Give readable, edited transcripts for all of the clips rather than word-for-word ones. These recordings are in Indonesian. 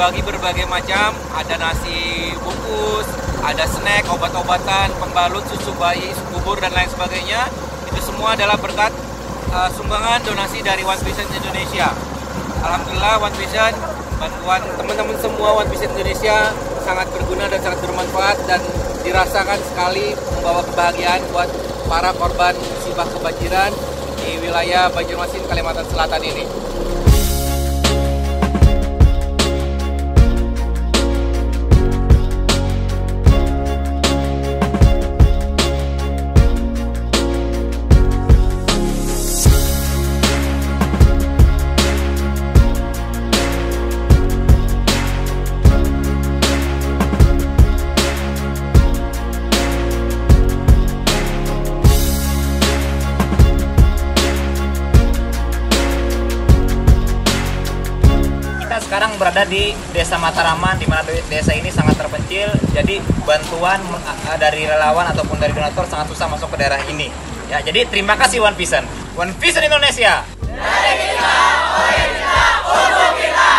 dibagi berbagai macam, ada nasi bungkus, ada snack, obat-obatan, pembalut, susu bayi, susu bubur, dan lain sebagainya. Itu semua adalah berkat sumbangan donasi dari One Vision Indonesia. Alhamdulillah One Vision, bantuan teman-teman semua One Vision Indonesia sangat berguna dan sangat bermanfaat dan dirasakan sekali membawa kebahagiaan buat para korban musibah kebanjiran di wilayah Banjarmasin, Kalimantan Selatan ini. Sekarang berada di Desa Mataraman, di mana desa ini sangat terpencil. Jadi bantuan dari relawan ataupun dari donatur sangat susah masuk ke daerah ini. Ya, jadi terima kasih One Vision. One Vision Indonesia. Dari kita, oleh kita, untuk kita.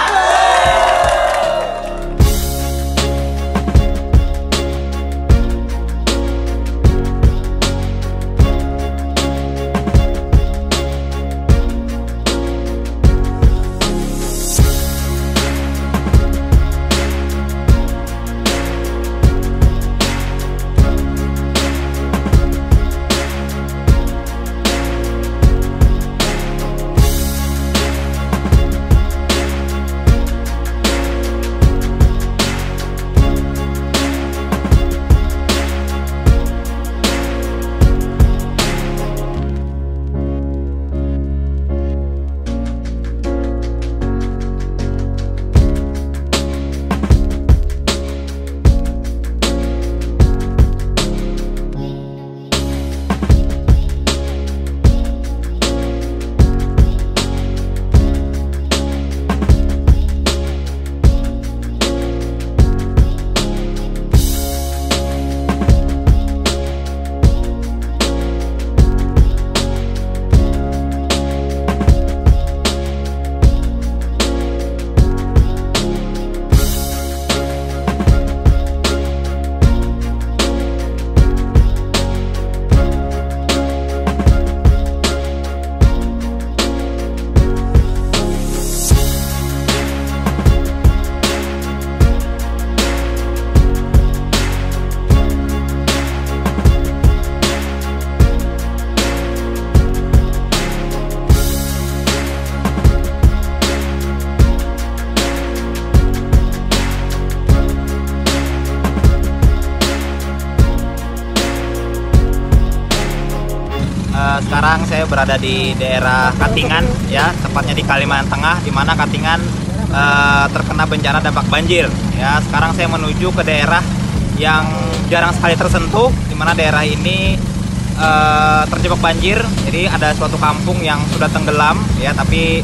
Sekarang saya berada di daerah Katingan, ya, tepatnya di Kalimantan Tengah, di mana Katingan terkena bencana dampak banjir. Ya, sekarang saya menuju ke daerah yang jarang sekali tersentuh, di mana daerah ini terjebak banjir. Jadi ada suatu kampung yang sudah tenggelam, ya, tapi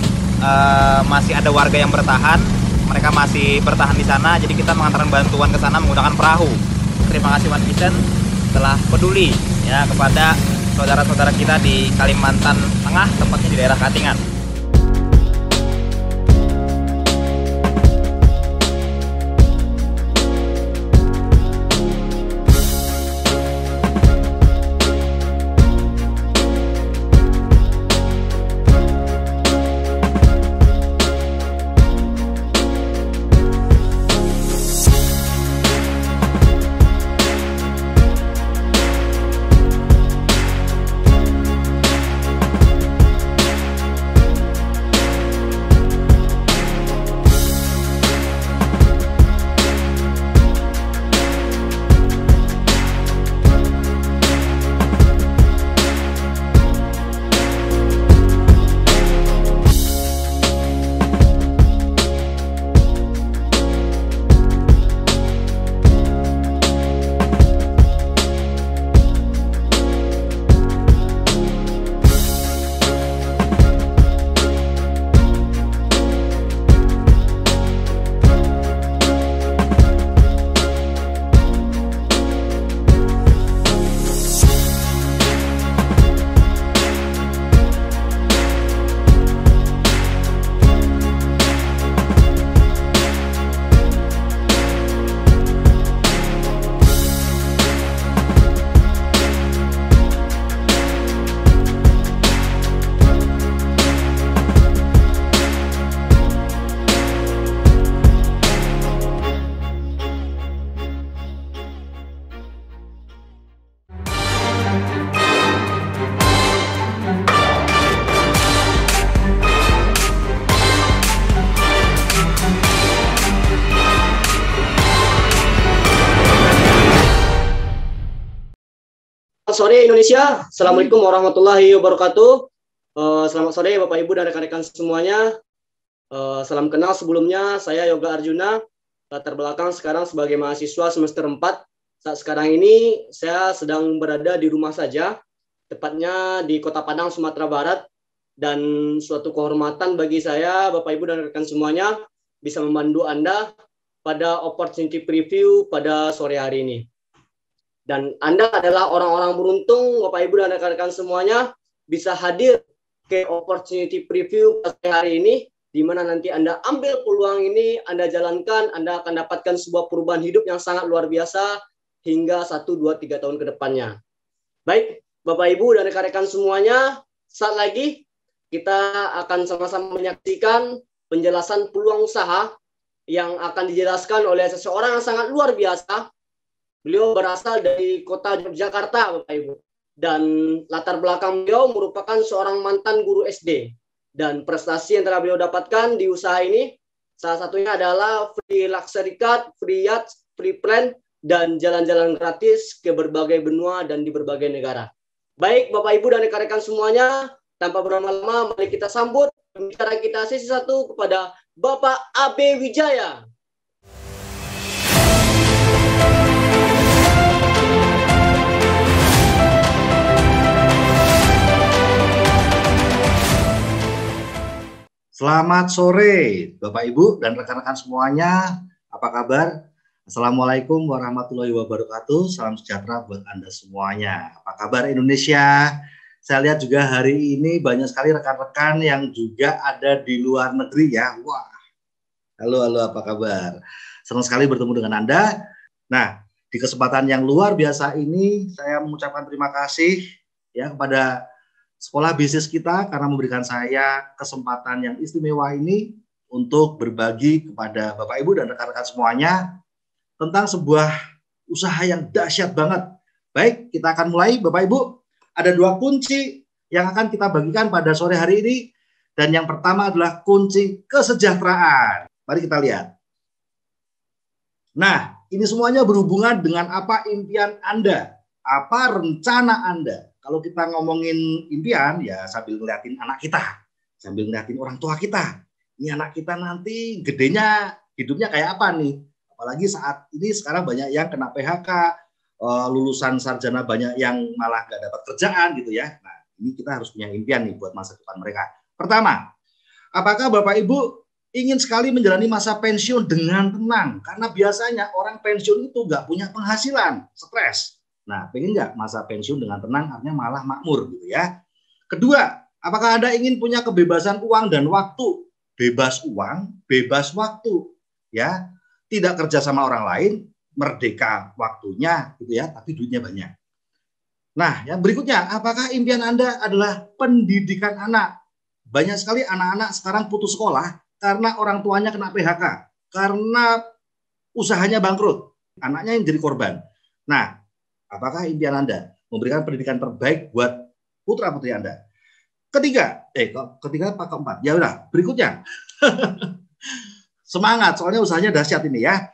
masih ada warga yang bertahan. Mereka masih bertahan di sana. Jadi kita mengantarkan bantuan ke sana menggunakan perahu. Terima kasih One Vision telah peduli, ya, kepada saudara-saudara kita di Kalimantan Tengah, tepatnya di daerah Katingan. sore Indonesia. Assalamualaikum warahmatullahi wabarakatuh. Selamat sore Bapak Ibu dan rekan-rekan semuanya. Salam kenal sebelumnya, saya Yoga Arjuna. Latar belakang sekarang sebagai mahasiswa semester 4. Saat sekarang ini saya sedang berada di rumah saja, tepatnya di Kota Padang, Sumatera Barat. Dan suatu kehormatan bagi saya, Bapak Ibu dan rekan semuanya, bisa memandu Anda pada opportunity preview pada sore hari ini. Dan Anda adalah orang-orang beruntung, Bapak Ibu dan rekan-rekan semuanya, bisa hadir ke opportunity preview hari ini, di mana nanti Anda ambil peluang ini, Anda jalankan, Anda akan dapatkan sebuah perubahan hidup yang sangat luar biasa hingga 1, 2, 3 tahun ke depannya. Baik, Bapak Ibu dan rekan-rekan semuanya, saat lagi kita akan sama-sama menyaksikan penjelasan peluang usaha yang akan dijelaskan oleh seseorang yang sangat luar biasa. Beliau berasal dari kota Yogyakarta, Bapak Ibu. Dan latar belakang beliau merupakan seorang mantan guru SD. Dan prestasi yang telah beliau dapatkan di usaha ini, salah satunya adalah free luxury card, free yacht, free plan, dan jalan-jalan gratis ke berbagai benua dan di berbagai negara. Baik, Bapak Ibu dan rekan-rekan semuanya, tanpa berlama-lama, mari kita sambut pembicara kita sesi 1 kepada Bapak AB Wijaya. Selamat sore Bapak Ibu dan rekan-rekan semuanya, apa kabar? Assalamualaikum warahmatullahi wabarakatuh, salam sejahtera buat Anda semuanya. Apa kabar Indonesia? Saya lihat juga hari ini banyak sekali rekan-rekan yang juga ada di luar negeri ya. Wah, halo apa kabar? Senang sekali bertemu dengan Anda. Nah, di kesempatan yang luar biasa ini saya mengucapkan terima kasih ya kepada Sekolah Bisnis kita karena memberikan saya kesempatan yang istimewa ini untuk berbagi kepada Bapak Ibu dan rekan-rekan semuanya tentang sebuah usaha yang dahsyat banget. Baik, kita akan mulai Bapak Ibu. Ada 2 kunci yang akan kita bagikan pada sore hari ini. Dan yang pertama adalah kunci kesejahteraan. Mari kita lihat. Nah, ini semuanya berhubungan dengan apa impian Anda, apa rencana Anda. Kalau kita ngomongin impian, ya sambil ngeliatin anak kita, sambil ngeliatin orang tua kita. Ini anak kita nanti gedenya hidupnya kayak apa nih? Apalagi saat ini sekarang banyak yang kena PHK, lulusan sarjana banyak yang malah nggak dapat kerjaan gitu ya. Nah, ini kita harus punya impian nih buat masa depan mereka. Pertama, apakah Bapak Ibu ingin sekali menjalani masa pensiun dengan tenang? Karena biasanya orang pensiun itu nggak punya penghasilan, stres. Nah, pengen nggak masa pensiun dengan tenang, artinya malah makmur gitu ya. Kedua, apakah Anda ingin punya kebebasan uang dan waktu? Bebas uang, bebas waktu, ya. Tidak kerja sama orang lain, merdeka waktunya gitu ya, tapi duitnya banyak. Nah, yang berikutnya, apakah impian Anda adalah pendidikan anak? Banyak sekali anak-anak sekarang putus sekolah karena orang tuanya kena PHK, karena usahanya bangkrut, anaknya yang jadi korban. Nah, apakah impian Anda memberikan pendidikan terbaik buat putra-putri Anda? Ketiga apa keempat? Ya udah, berikutnya. Semangat, soalnya usahanya dahsyat ini ya.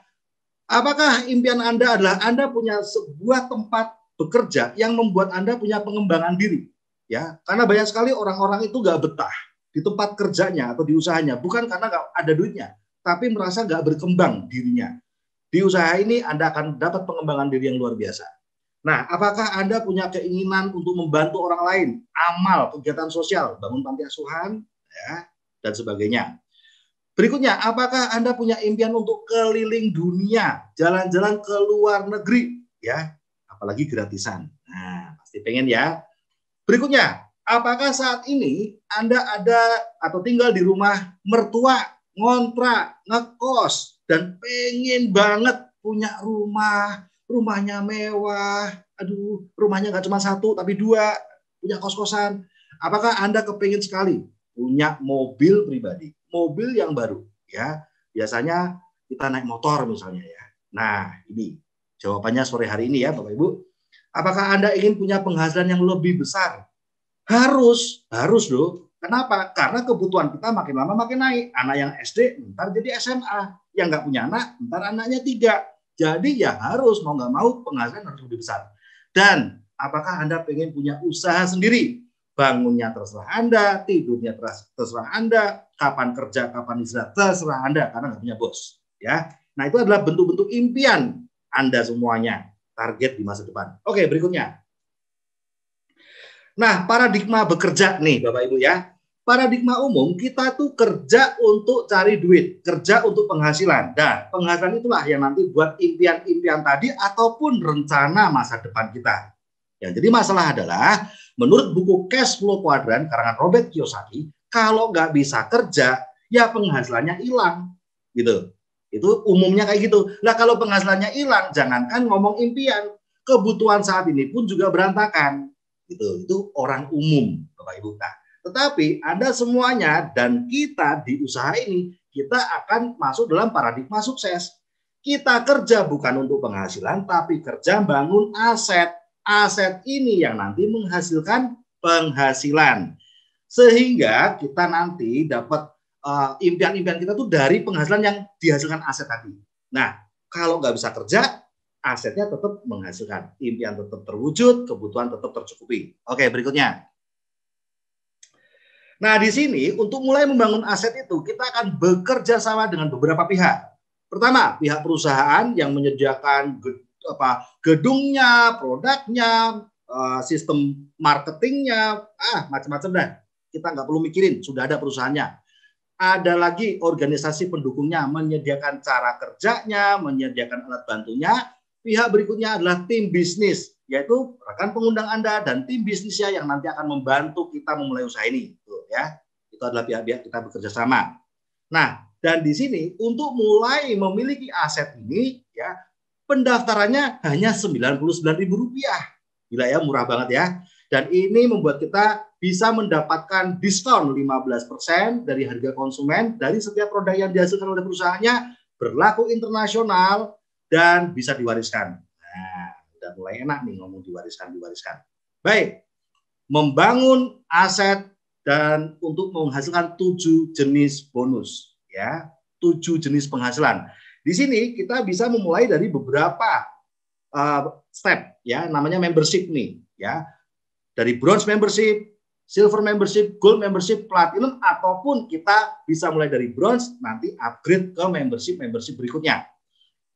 Apakah impian Anda adalah Anda punya sebuah tempat bekerja yang membuat Anda punya pengembangan diri? Ya, karena banyak sekali orang-orang itu nggak betah di tempat kerjanya atau di usahanya, bukan karena nggak ada duitnya, tapi merasa nggak berkembang dirinya. Di usaha ini Anda akan dapat pengembangan diri yang luar biasa. Nah, apakah Anda punya keinginan untuk membantu orang lain, amal, kegiatan sosial, bangun panti asuhan, ya, dan sebagainya? Berikutnya, apakah Anda punya impian untuk keliling dunia, jalan-jalan ke luar negeri, ya, apalagi gratisan? Nah, pasti pengen ya. Berikutnya, apakah saat ini Anda ada atau tinggal di rumah mertua, ngontrak, ngekos, dan pengen banget punya rumah, rumahnya mewah, rumahnya nggak cuma 1 tapi 2, punya kos-kosan. Apakah Anda kepingin sekali punya mobil pribadi, mobil yang baru? Ya, biasanya kita naik motor misalnya ya. Nah, ini jawabannya sore hari ini ya Bapak Ibu. Apakah Anda ingin punya penghasilan yang lebih besar? Harus loh. Kenapa? Karena kebutuhan kita makin lama makin naik. Anak yang SD ntar jadi SMA, yang nggak punya anak ntar anaknya 3. Jadi ya harus mau nggak mau penghasilan harus lebih besar. Dan Apakah Anda pengen punya usaha sendiri? Bangunnya terserah Anda, tidurnya terserah Anda, kapan kerja, kapan istirahat, terserah Anda karena nggak punya bos. Ya, nah itu adalah bentuk-bentuk impian Anda semuanya, target di masa depan. Oke, berikutnya. Nah, paradigma bekerja nih Bapak Ibu ya. Paradigma umum kita tuh kerja untuk cari duit, kerja untuk penghasilan. Dan penghasilan itulah yang nanti buat impian-impian tadi ataupun rencana masa depan kita. Yang jadi masalah adalah menurut buku Cash Flow Quadrant karangan Robert Kiyosaki, kalau nggak bisa kerja, ya penghasilannya hilang, gitu. Itu umumnya kayak gitu. Nah kalau penghasilannya hilang, jangankan ngomong impian, kebutuhan saat ini pun juga berantakan. Gitu. Itu orang umum, Bapak Ibu. Nah, tetapi Anda semuanya dan kita di usaha ini, kita akan masuk dalam paradigma sukses. Kita kerja bukan untuk penghasilan, tapi kerja bangun aset. Aset ini yang nanti menghasilkan penghasilan. Sehingga kita nanti dapat impian-impian kita tuh dari penghasilan yang dihasilkan aset tadi. Nah, kalau nggak bisa kerja, asetnya tetap menghasilkan. Impian tetap terwujud, kebutuhan tetap tercukupi. Oke, berikutnya. Nah, di sini untuk mulai membangun aset itu, kita akan bekerja sama dengan beberapa pihak. Pertama, pihak perusahaan yang menyediakan gedungnya, produknya, sistem marketingnya, macam-macam dah. Kita nggak perlu mikirin, sudah ada perusahaannya. Ada lagi organisasi pendukungnya, menyediakan cara kerjanya, menyediakan alat bantunya. Pihak berikutnya adalah tim bisnis, yaitu rekan pengundang Anda dan tim bisnisnya yang nanti akan membantu kita memulai usaha ini. Tuh, ya. Itu adalah pihak-pihak kita bekerja sama. Nah, dan di sini untuk mulai memiliki aset ini, ya pendaftarannya hanya Rp99.000. Gila ya, murah banget ya. Dan ini membuat kita bisa mendapatkan diskon 15% dari harga konsumen dari setiap produk yang dihasilkan oleh perusahaannya, berlaku internasional, dan bisa diwariskan. Nah, udah mulai enak nih ngomong diwariskan. Baik, membangun aset dan untuk menghasilkan 7 jenis bonus, ya, 7 jenis penghasilan. Di sini kita bisa memulai dari beberapa step, ya, namanya membership nih, ya, dari bronze membership, silver membership, gold membership, platinum, ataupun kita bisa mulai dari bronze, nanti upgrade ke membership berikutnya.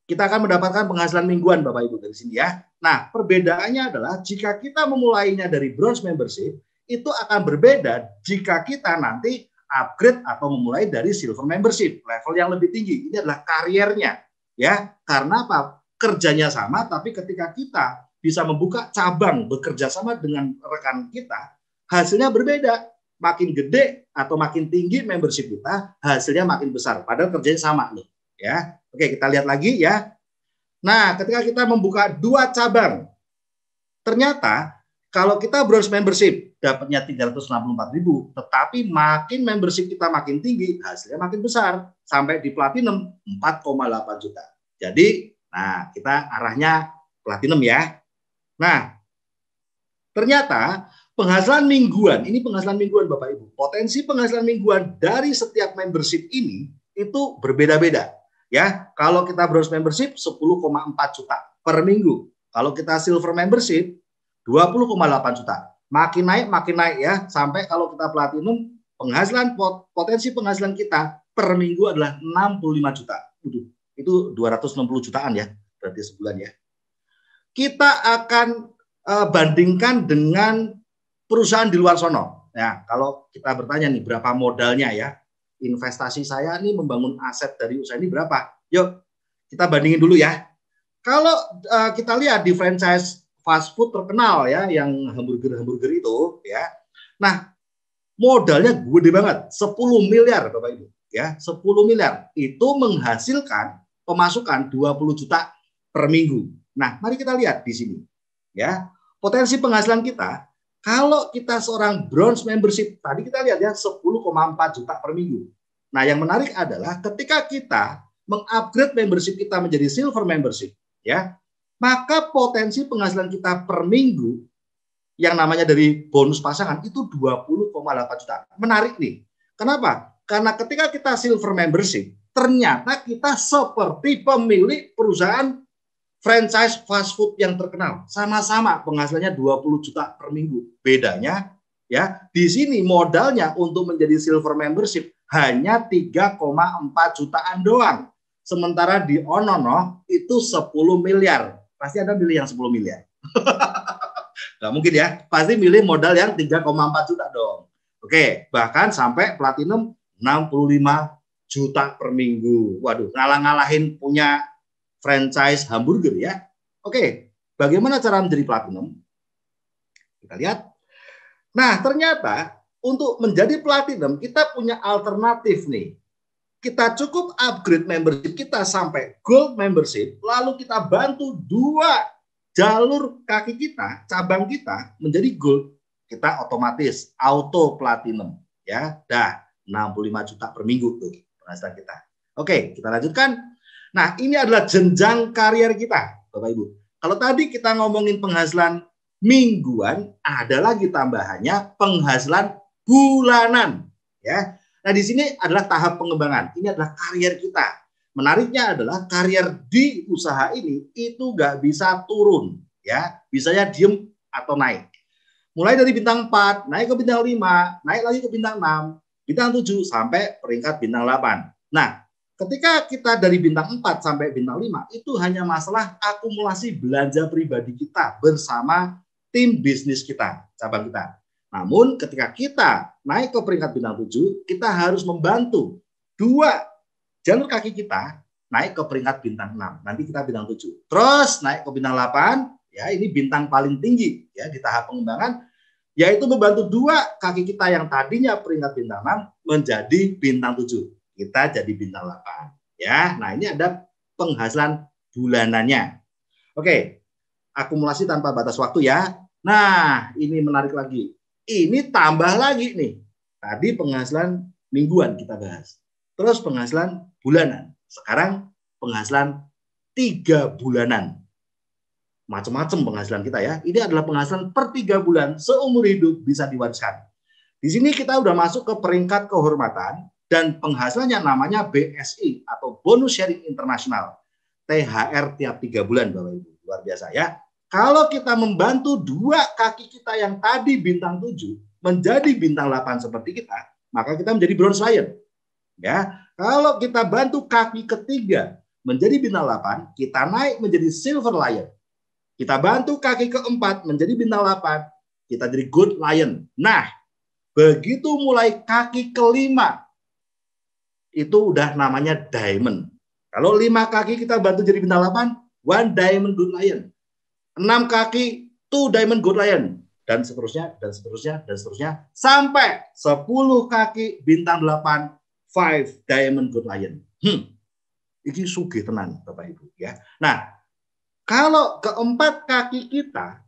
Kita akan mendapatkan penghasilan mingguan Bapak Ibu dari sini ya. Nah, perbedaannya adalah jika kita memulainya dari bronze membership, itu akan berbeda jika kita nanti upgrade atau memulai dari silver membership, level yang lebih tinggi. Ini adalah kariernya, ya. Karena apa? Kerjanya sama, tapi ketika kita bisa membuka cabang bekerja sama dengan rekan kita, hasilnya berbeda. Makin gede atau makin tinggi membership kita, hasilnya makin besar. Padahal kerjanya sama nih, ya. Oke, kita lihat lagi ya. Nah, ketika kita membuka 2 cabang, ternyata kalau kita bronze membership dapatnya 364.000, tetapi makin membership kita makin tinggi, hasilnya makin besar sampai di platinum 4,8 juta. Jadi, nah kita arahnya platinum ya. Nah, ternyata penghasilan mingguan, ini penghasilan mingguan Bapak Ibu. Potensi penghasilan mingguan dari setiap membership ini itu berbeda-beda. Ya, kalau kita bronze membership 10,4 juta per minggu. Kalau kita silver membership 20,8 juta. Makin naik ya, sampai kalau kita platinum penghasilan potensi penghasilan kita per minggu adalah 65 juta. Itu 260 jutaan ya, berarti sebulan ya. Kita akan bandingkan dengan perusahaan di luar sono. Ya, kalau kita bertanya nih berapa modalnya ya? Investasi saya nih membangun aset dari usaha ini berapa? Yuk, kita bandingin dulu ya. Kalau kita lihat di franchise fast food terkenal ya, yang hamburger itu ya. Nah, modalnya gede banget, 10 miliar Bapak Ibu. Ya, 10 miliar. Itu menghasilkan pemasukan 20 juta per minggu. Nah, mari kita lihat di sini. Ya, potensi penghasilan kita kalau kita seorang bronze membership, tadi kita lihat ya 10,4 juta per minggu. Nah, yang menarik adalah ketika kita mengupgrade membership kita menjadi silver membership, ya, maka potensi penghasilan kita per minggu yang namanya dari bonus pasangan itu 20,8 juta. Menarik nih. Kenapa? Karena ketika kita silver membership, ternyata kita seperti pemilik perusahaan franchise fast food yang terkenal. Sama-sama penghasilannya 20 juta per minggu. Bedanya ya, di sini modalnya untuk menjadi silver membership hanya 3,4 jutaan doang. Sementara di Onono itu 10 miliar. Pasti Anda milih yang 10 miliar. Nggak mungkin ya. Pasti milih modal yang 3,4 juta dong. Oke, bahkan sampai platinum 65 juta per minggu. Waduh, ngalah-ngalahin punya franchise hamburger ya. Oke, bagaimana cara menjadi platinum? Kita lihat. Nah, ternyata untuk menjadi platinum kita punya alternatif nih. Kita cukup upgrade membership kita sampai gold membership, lalu kita bantu 2 jalur kaki kita, cabang kita menjadi gold. Kita otomatis auto platinum ya. Dah 65 juta per minggu tuh penghasilan kita. Oke, kita lanjutkan. Nah, ini adalah jenjang karier kita, Bapak Ibu. Kalau tadi kita ngomongin penghasilan mingguan, ada lagi tambahannya penghasilan bulanan, ya. Nah, di sini adalah tahap pengembangan. Ini adalah karier kita. Menariknya adalah karier di usaha ini itu nggak bisa turun, ya. Bisanya diem atau naik. Mulai dari bintang 4, naik ke bintang 5, naik lagi ke bintang 6, bintang 7 sampai peringkat bintang 8. Nah, ketika kita dari bintang 4 sampai bintang 5, itu hanya masalah akumulasi belanja pribadi kita bersama tim bisnis kita, cabang kita. Namun ketika kita naik ke peringkat bintang 7, kita harus membantu 2 jalur kaki kita naik ke peringkat bintang 6. Nanti kita bintang 7. Terus naik ke bintang 8, ya ini bintang paling tinggi ya di tahap pengembangan, yaitu membantu 2 kaki kita yang tadinya peringkat bintang 6 menjadi bintang 7. Kita jadi bintang 8 ya. Nah, ini ada penghasilan bulanannya. Oke, akumulasi tanpa batas waktu ya. Nah, ini menarik lagi. Ini tambah lagi nih. Tadi penghasilan mingguan kita bahas. Terus penghasilan bulanan. Sekarang penghasilan 3 bulanan. Macam-macam penghasilan kita ya. Ini adalah penghasilan per 3 bulan seumur hidup bisa diwariskan. Di sini kita udah masuk ke peringkat kehormatan. Dan penghasilannya namanya BSI atau Bonus Sharing Internasional. THR tiap 3 bulan, Bapak Ibu. Luar biasa ya. Kalau kita membantu 2 kaki kita yang tadi bintang 7 menjadi bintang 8 seperti kita, maka kita menjadi Bronze Lion. Ya. Kalau kita bantu kaki ketiga menjadi bintang 8, kita naik menjadi Silver Lion. Kita bantu kaki keempat menjadi bintang 8, kita jadi Gold Lion. Nah, begitu mulai kaki kelima, itu udah namanya diamond. Kalau 5 kaki kita bantu jadi bintang 8, 1 diamond gold lion. 6 kaki, 2 diamond gold lion. Dan seterusnya, dan seterusnya, dan seterusnya. Sampai 10 kaki bintang 8, 5 diamond gold lion. Ini sugih tenan, Bapak Ibu. Ya. Nah, kalau keempat kaki kita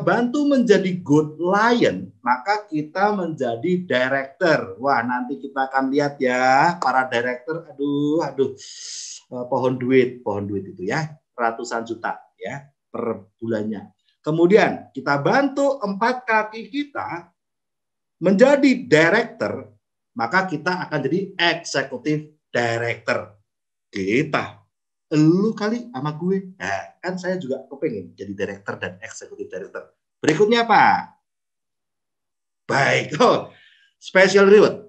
bantu menjadi Gold Lion, maka kita menjadi director. Wah, nanti kita akan lihat ya, para director, aduh, pohon duit itu ya, ratusan juta ya per bulannya. Kemudian kita bantu 4 kaki kita menjadi director, maka kita akan jadi executive director. Kita. Lu kali sama gue. Nah, kan saya juga kepengen jadi director dan executive director. Berikutnya apa? Baik. Special reward.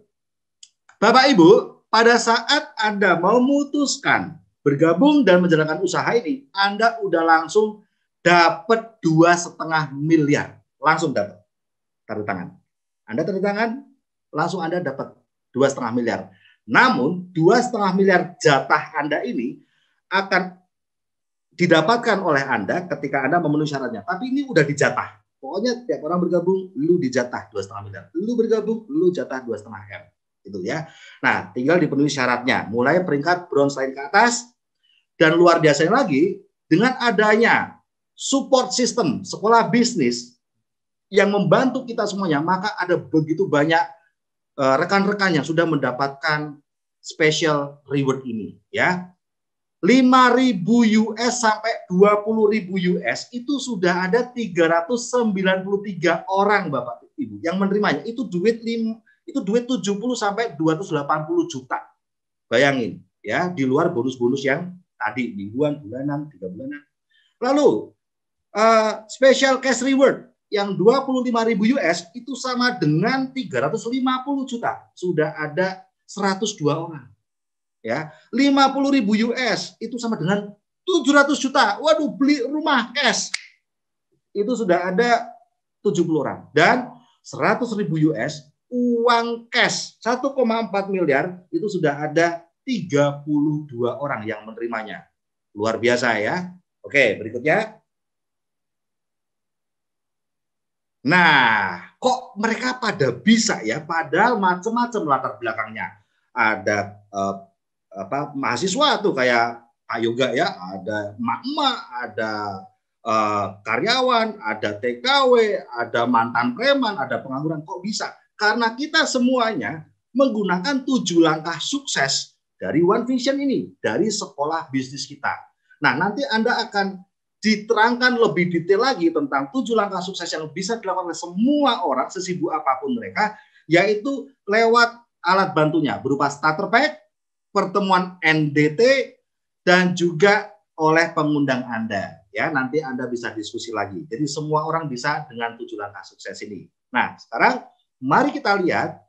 Bapak Ibu, pada saat Anda memutuskan bergabung dan menjalankan usaha ini, Anda udah langsung dapat 2,5 miliar. Langsung dapat. Tanda tangan. Anda tanda tangan, langsung Anda dapat 2,5 miliar. Namun, 2,5 miliar jatah Anda ini akan didapatkan oleh Anda ketika Anda memenuhi syaratnya. Tapi ini udah dijatah. Pokoknya tiap orang bergabung, lu dijatah 2,5 miliar. Lu bergabung, lu jatah 2,5 M. Itu ya. Nah, tinggal dipenuhi syaratnya. Mulai peringkat bronze line ke atas. Dan luar biasanya lagi, dengan adanya support system sekolah bisnis yang membantu kita semuanya, maka ada begitu banyak rekan-rekan yang sudah mendapatkan special reward ini. Ya. 5.000 US sampai 20.000 US itu sudah ada 393 orang Bapak Ibu yang menerimanya. Itu duit 70 sampai 280 juta. Bayangin ya, di luar bonus-bonus yang tadi mingguan, bulanan, 3 bulanan. Lalu special cash reward yang 25.000 US itu sama dengan 350 juta. Sudah ada 102 orang. Ya, 50.000 US itu sama dengan 700 juta. Waduh, beli rumah cash. Itu sudah ada 70 orang. Dan 100.000 US uang cash 1,4 miliar itu sudah ada 32 orang yang menerimanya. Luar biasa ya. Oke, berikutnya. Nah, kok mereka pada bisa ya? Padahal macam-macam latar belakangnya. Ada mahasiswa tuh kayak Pak Yoga ya, ada emak-emak, ada karyawan, ada TKW, ada mantan preman, ada pengangguran. Kok bisa? Karena kita semuanya menggunakan 7 langkah sukses dari One Vision ini, dari sekolah bisnis kita. Nah, nanti Anda akan diterangkan lebih detail lagi tentang 7 langkah sukses yang bisa dilakukan oleh semua orang, sesibuk apapun mereka, yaitu lewat alat bantunya, berupa starter pack, pertemuan NDT, dan juga oleh pengundang Anda. Ya, nanti Anda bisa diskusi lagi. Jadi semua orang bisa dengan 7 langkah sukses ini. Nah, sekarang mari kita lihat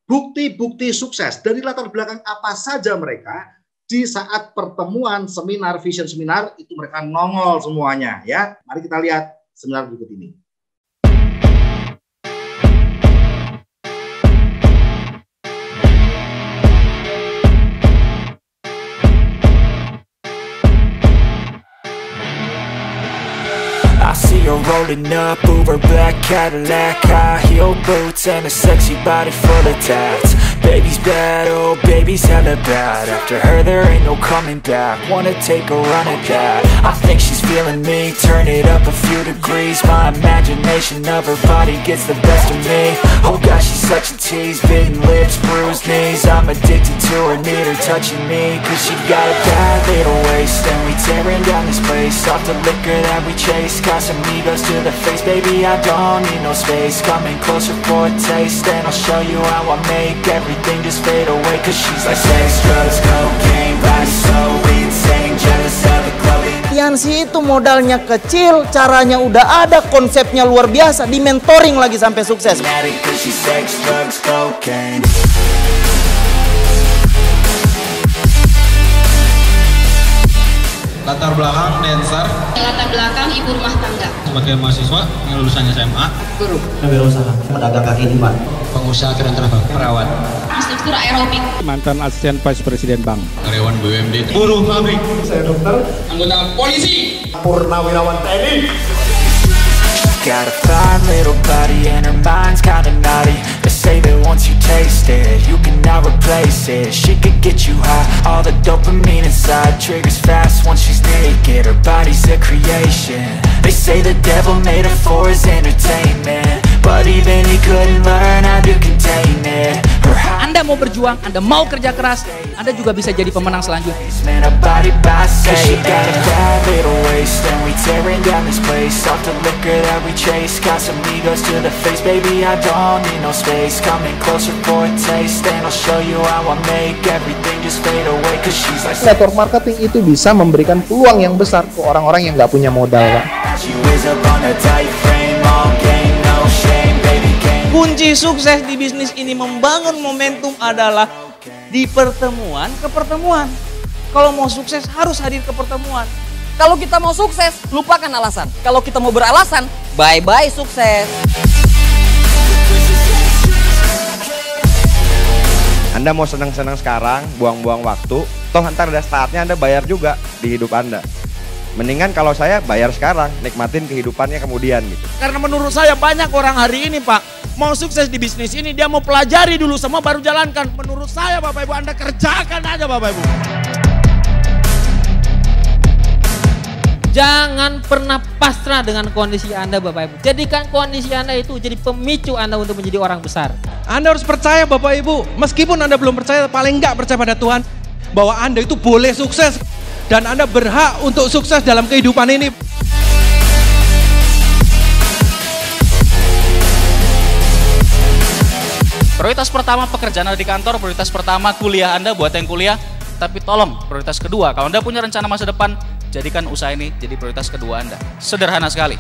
bukti-bukti sukses dari latar belakang apa saja mereka di saat pertemuan seminar Vision Seminar itu mereka nongol semuanya ya. Mari kita lihat seminar berikut ini. I see her rolling up, Uber black Cadillac, high heel boots and a sexy body full of tats. Baby's bad, oh baby's hella bad. After her there ain't no coming back. Wanna take a run at that. I think she's feeling me, turn it up a few degrees. My imagination of her body gets the best of me. Oh gosh, she's such a tease, bitten lips, bruised knees. I'm addicted to her, need her touching me, cause she got a bad little waist. And we tearing down this place, off the liquor that we chase. Got some egos to the face, baby I don't need no space. Coming closer for a taste, and I'll show you how I make everything just fade away. Cause she's like sex, drugs, cocaine, body so insane, jealous of the clothing. Tiansi itu modalnya kecil, caranya udah ada, konsepnya luar biasa, di mentoring lagi sampai sukses. Cause she's sex, drugs, cocaine. Latar belakang dancer. Latar belakang ibu rumah tangga. Sebagai mahasiswa yang lulusan SMA. Guru. Wirausaha, pedagang kaki lima. Pengusaha keren travel. Perawat. Instruktur aerobik. Mantan asisten vice presiden bank. Karyawan BUMD. Buruh pabrik. Saya dokter. Anggota polisi. Purnawirawan TNI. Got a fine little body and her mind's kinda naughty. They say that once you taste it, you cannot replace it. She could get you high, all the dopamine inside triggers fast once she's naked. Her body's a creation. They say the devil made her for his entertainment, but even he couldn't learn how to contain it. Anda mau berjuang, Anda mau kerja keras, Anda juga bisa jadi pemenang selanjutnya. Chase, got some egos to the face, baby I don't need no space. Coming closer for a taste, and I'll show you how I make everything just fade away. Cause she's like network marketing itu bisa memberikan peluang yang besar ke orang-orang yang nggak punya modal, Pak. Kunci sukses di bisnis ini membangun momentum adalah di pertemuan ke pertemuan. Kalau mau sukses harus hadir ke pertemuan. Kalau kita mau sukses, lupakan alasan. Kalau kita mau beralasan, bye-bye sukses. Anda mau senang-senang sekarang, buang-buang waktu, toh ntar ada saatnya Anda bayar juga di hidup Anda. Mendingan kalau saya bayar sekarang, nikmatin kehidupannya kemudian gitu. Karena menurut saya banyak orang hari ini, Pak, mau sukses di bisnis ini, dia mau pelajari dulu semua baru jalankan. Menurut saya, Bapak Ibu, Anda kerjakan aja, Bapak Ibu. Jangan pernah pasrah dengan kondisi Anda, Bapak Ibu. Jadikan kondisi Anda itu jadi pemicu Anda untuk menjadi orang besar. Anda harus percaya, Bapak Ibu, meskipun Anda belum percaya, paling nggak percaya pada Tuhan, bahwa Anda itu boleh sukses dan Anda berhak untuk sukses dalam kehidupan ini. Prioritas pertama pekerjaan Anda di kantor, prioritas pertama kuliah Anda buat yang kuliah, tapi tolong prioritas kedua, kalau Anda punya rencana masa depan, jadikan usaha ini jadi prioritas kedua Anda. Sederhana sekali.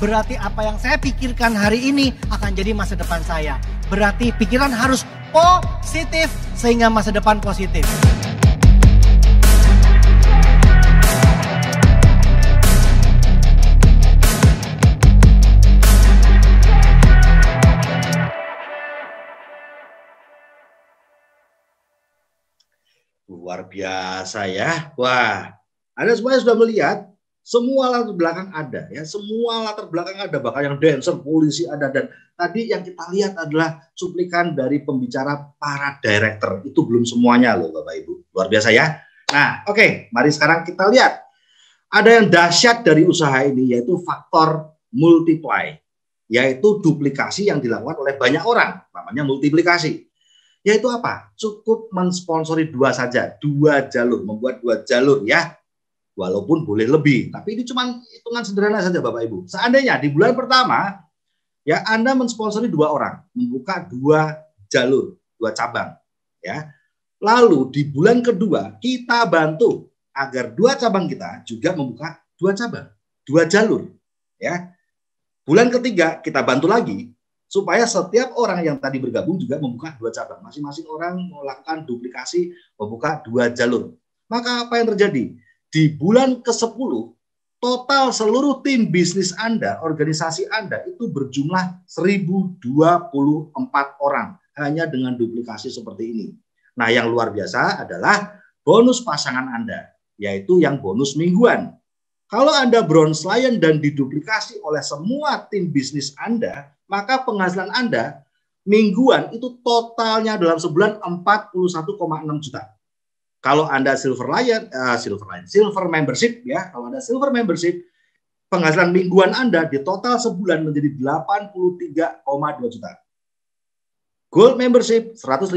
Berarti apa yang saya pikirkan hari ini akan jadi masa depan saya. Berarti pikiran harus positif sehingga masa depan positif. Luar biasa ya. Wah, Anda semuanya sudah melihat semua latar belakang ada ya. Semua latar belakang ada, bahkan yang dancer, polisi ada, dan tadi yang kita lihat adalah cuplikan dari pembicara para director. Itu belum semuanya loh Bapak Ibu. Luar biasa ya. Nah, oke, mari sekarang kita lihat. Ada yang dahsyat dari usaha ini yaitu faktor multiply, yaitu duplikasi yang dilakukan oleh banyak orang, namanya multiplikasi. Yaitu apa? Cukup mensponsori 2 saja, 2 jalur, membuat 2 jalur ya. Walaupun boleh lebih, tapi ini cuma hitungan sederhana saja Bapak Ibu. Seandainya di bulan pertama ya Anda mensponsori 2 orang, membuka 2 jalur, 2 cabang ya. Lalu di bulan kedua kita bantu agar 2 cabang kita juga membuka 2 cabang, 2 jalur ya. Bulan ketiga kita bantu lagi supaya setiap orang yang tadi bergabung juga membuka 2 cabang. Masing-masing orang melakukan duplikasi, membuka 2 jalur. Maka apa yang terjadi? Di bulan ke-10, total seluruh tim bisnis Anda, organisasi Anda itu berjumlah 1024 orang hanya dengan duplikasi seperti ini. Nah, yang luar biasa adalah bonus pasangan Anda, yaitu yang bonus mingguan. Kalau Anda bronze lion dan diduplikasi oleh semua tim bisnis Anda, maka penghasilan Anda mingguan itu totalnya dalam sebulan 41,6 juta. Kalau Anda silver membership ya, kalau Anda silver membership, penghasilan mingguan Anda di total sebulan menjadi 83,2 juta. Gold membership 156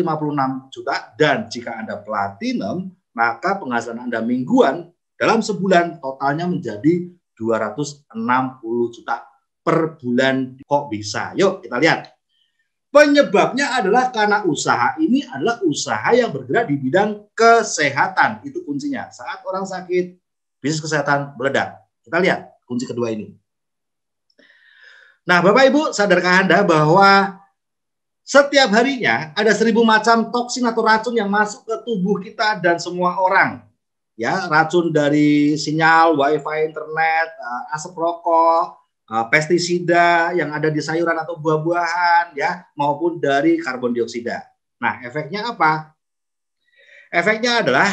juta, dan jika Anda platinum, maka penghasilan Anda mingguan dalam sebulan totalnya menjadi 260 juta per bulan. Kok bisa? Yuk kita lihat. Penyebabnya adalah karena usaha ini adalah usaha yang bergerak di bidang kesehatan. Itu kuncinya. Saat orang sakit, bisnis kesehatan meledak. Kita lihat kunci kedua ini. Nah, Bapak Ibu, sadarkah Anda bahwa setiap harinya ada 1000 macam toksin atau racun yang masuk ke tubuh kita dan semua orang. Ya, racun dari sinyal, wifi, internet, asap rokok, pestisida yang ada di sayuran atau buah-buahan ya, maupun dari karbon dioksida. Nah, efeknya apa? Efeknya adalah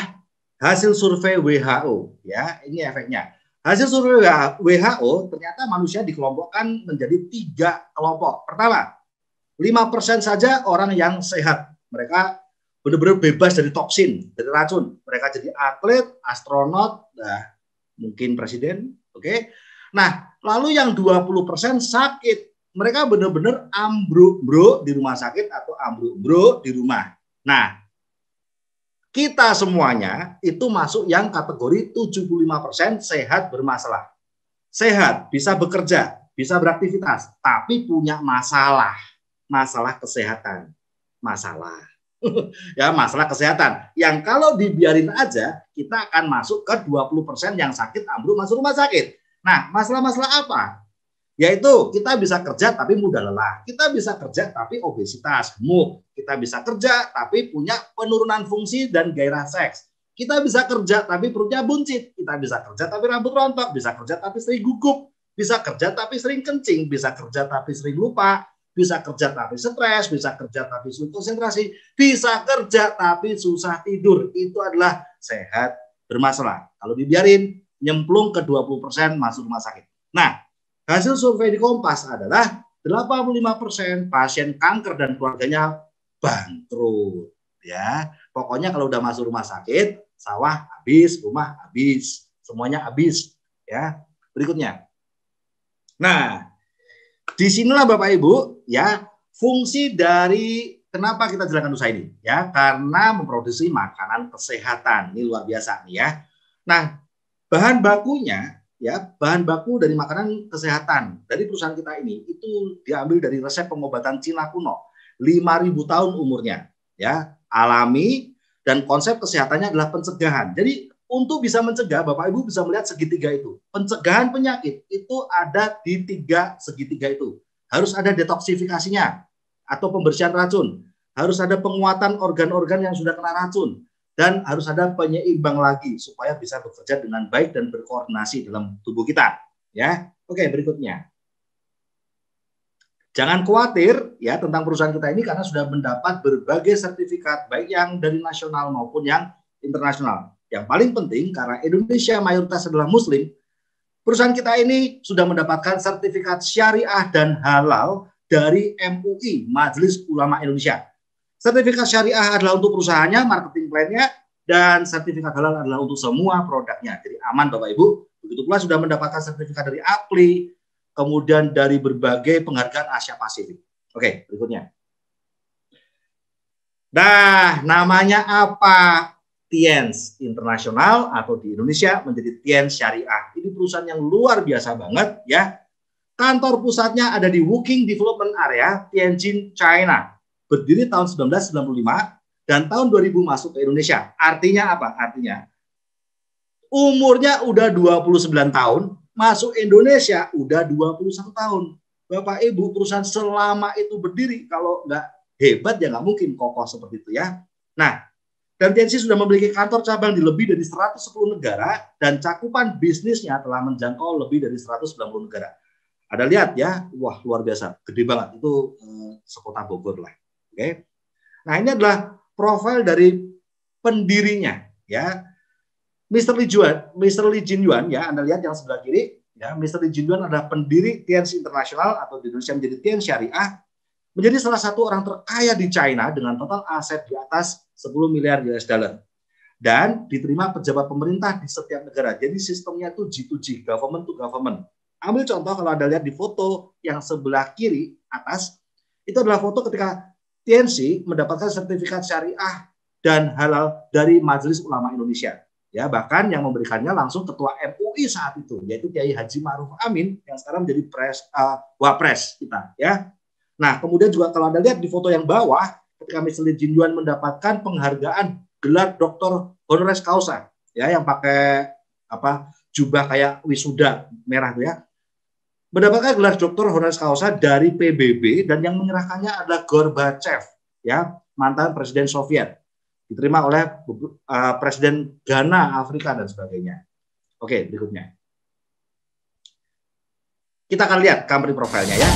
hasil survei WHO ya. Ini efeknya. Hasil survei WHO ternyata manusia dikelompokkan menjadi 3 kelompok. Pertama, 5% saja orang yang sehat. Mereka benar-benar bebas dari toksin, dari racun. Mereka jadi atlet, astronot, mungkin presiden, oke. Nah, lalu yang 20% sakit. Mereka benar-benar ambruk bro di rumah sakit atau ambruk bro di rumah. Nah, kita semuanya itu masuk yang kategori 75% sehat bermasalah. Sehat, bisa bekerja, bisa beraktivitas, tapi punya masalah. Masalah kesehatan. Masalah. Ya, masalah kesehatan. Yang kalau dibiarin aja, kita akan masuk ke 20% yang sakit ambruk masuk rumah sakit. Nah, masalah-masalah apa? Yaitu kita bisa kerja tapi mudah lelah. Kita bisa kerja tapi obesitas, gemuk. Kita bisa kerja tapi punya penurunan fungsi dan gairah seks. Kita bisa kerja tapi perutnya buncit. Kita bisa kerja tapi rambut rontok. Bisa kerja tapi sering gugup. Bisa kerja tapi sering kencing. Bisa kerja tapi sering lupa. Bisa kerja tapi stres. Bisa kerja tapi sulit konsentrasi. Bisa kerja tapi susah tidur. Itu adalah sehat bermasalah. Kalau dibiarin, nyemplung ke 20% masuk rumah sakit. Nah, hasil survei di Kompas adalah 85% pasien kanker dan keluarganya bangkrut. Ya, pokoknya kalau udah masuk rumah sakit, sawah habis, rumah habis, semuanya habis. Ya, berikutnya. Nah, disinilah Bapak Ibu, ya, fungsi dari kenapa kita jalankan usaha ini, ya, karena memproduksi makanan kesehatan. Ini luar biasa nih ya. Nah, bahan bakunya, ya, bahan baku dari makanan kesehatan dari perusahaan kita ini itu diambil dari resep pengobatan Cina kuno, 5.000 tahun umurnya, ya, alami, dan konsep kesehatannya adalah pencegahan. Jadi untuk bisa mencegah, Bapak Ibu bisa melihat segitiga itu. Pencegahan penyakit itu ada di 3 segitiga itu. Harus ada detoksifikasinya atau pembersihan racun. Harus ada penguatan organ-organ yang sudah kena racun. Dan harus ada penyeimbang lagi supaya bisa bekerja dengan baik dan berkoordinasi dalam tubuh kita. Ya, oke, berikutnya. Jangan khawatir ya tentang perusahaan kita ini karena sudah mendapat berbagai sertifikat baik yang dari nasional maupun yang internasional. Yang paling penting karena Indonesia mayoritas adalah Muslim, perusahaan kita ini sudah mendapatkan sertifikat syariah dan halal dari MUI, Majelis Ulama Indonesia. Sertifikat syariah adalah untuk perusahaannya, marketing plan-nya, dan sertifikat halal adalah untuk semua produknya. Jadi aman Bapak Ibu. Begitu pula sudah mendapatkan sertifikat dari APLI, kemudian dari berbagai penghargaan Asia Pasifik. Oke, berikutnya. Nah, namanya apa? Tiens Internasional atau di Indonesia menjadi Tiens Syariah. Ini perusahaan yang luar biasa banget ya. Kantor pusatnya ada di Woking Development Area, Tianjin, China. Berdiri tahun 1995 dan tahun 2000 masuk ke Indonesia. Artinya apa? Artinya umurnya udah 29 tahun, masuk Indonesia udah 21 tahun. Bapak Ibu, perusahaan selama itu berdiri, kalau nggak hebat ya nggak mungkin kokoh seperti itu ya. Nah, dan TNC sudah memiliki kantor cabang di lebih dari 110 negara dan cakupan bisnisnya telah menjangkau lebih dari 190 negara. Ada lihat ya, wah luar biasa, gede banget, itu sekota Bogor lah. Oke. Nah, ini adalah profil dari pendirinya ya. Mr. Lee Jin Yuan ya, Anda lihat yang sebelah kiri ya, Mr. Lee Jin Yuan adalah pendiri Tiens Internasional atau di Indonesia menjadi Tiens Syariah, menjadi salah satu orang terkaya di China dengan total aset di atas 10 miliar US dollar. Dan diterima pejabat pemerintah di setiap negara. Jadi sistemnya itu G2G, government to government. Ambil contoh kalau Anda lihat di foto yang sebelah kiri atas, itu adalah foto ketika TNC mendapatkan sertifikat syariah dan halal dari Majelis Ulama Indonesia. Ya, bahkan yang memberikannya langsung ketua MUI saat itu, yaitu Kiai Haji Ma'ruf Amin yang sekarang menjadi wapres kita. Ya. Nah, kemudian juga kalau Anda lihat di foto yang bawah, ketika Mr. Lee Jin Yuan mendapatkan penghargaan gelar Doktor Honoris Causa, ya, yang pakai jubah kayak wisuda merah itu ya. Mendapatkan gelar Doktor Honoris Causa dari PBB dan yang menyerahkannya adalah Gorbachev, ya, mantan Presiden Soviet. Diterima oleh Presiden Ghana, Afrika dan sebagainya. Oke, berikutnya. Kita akan lihat company profilnya ya.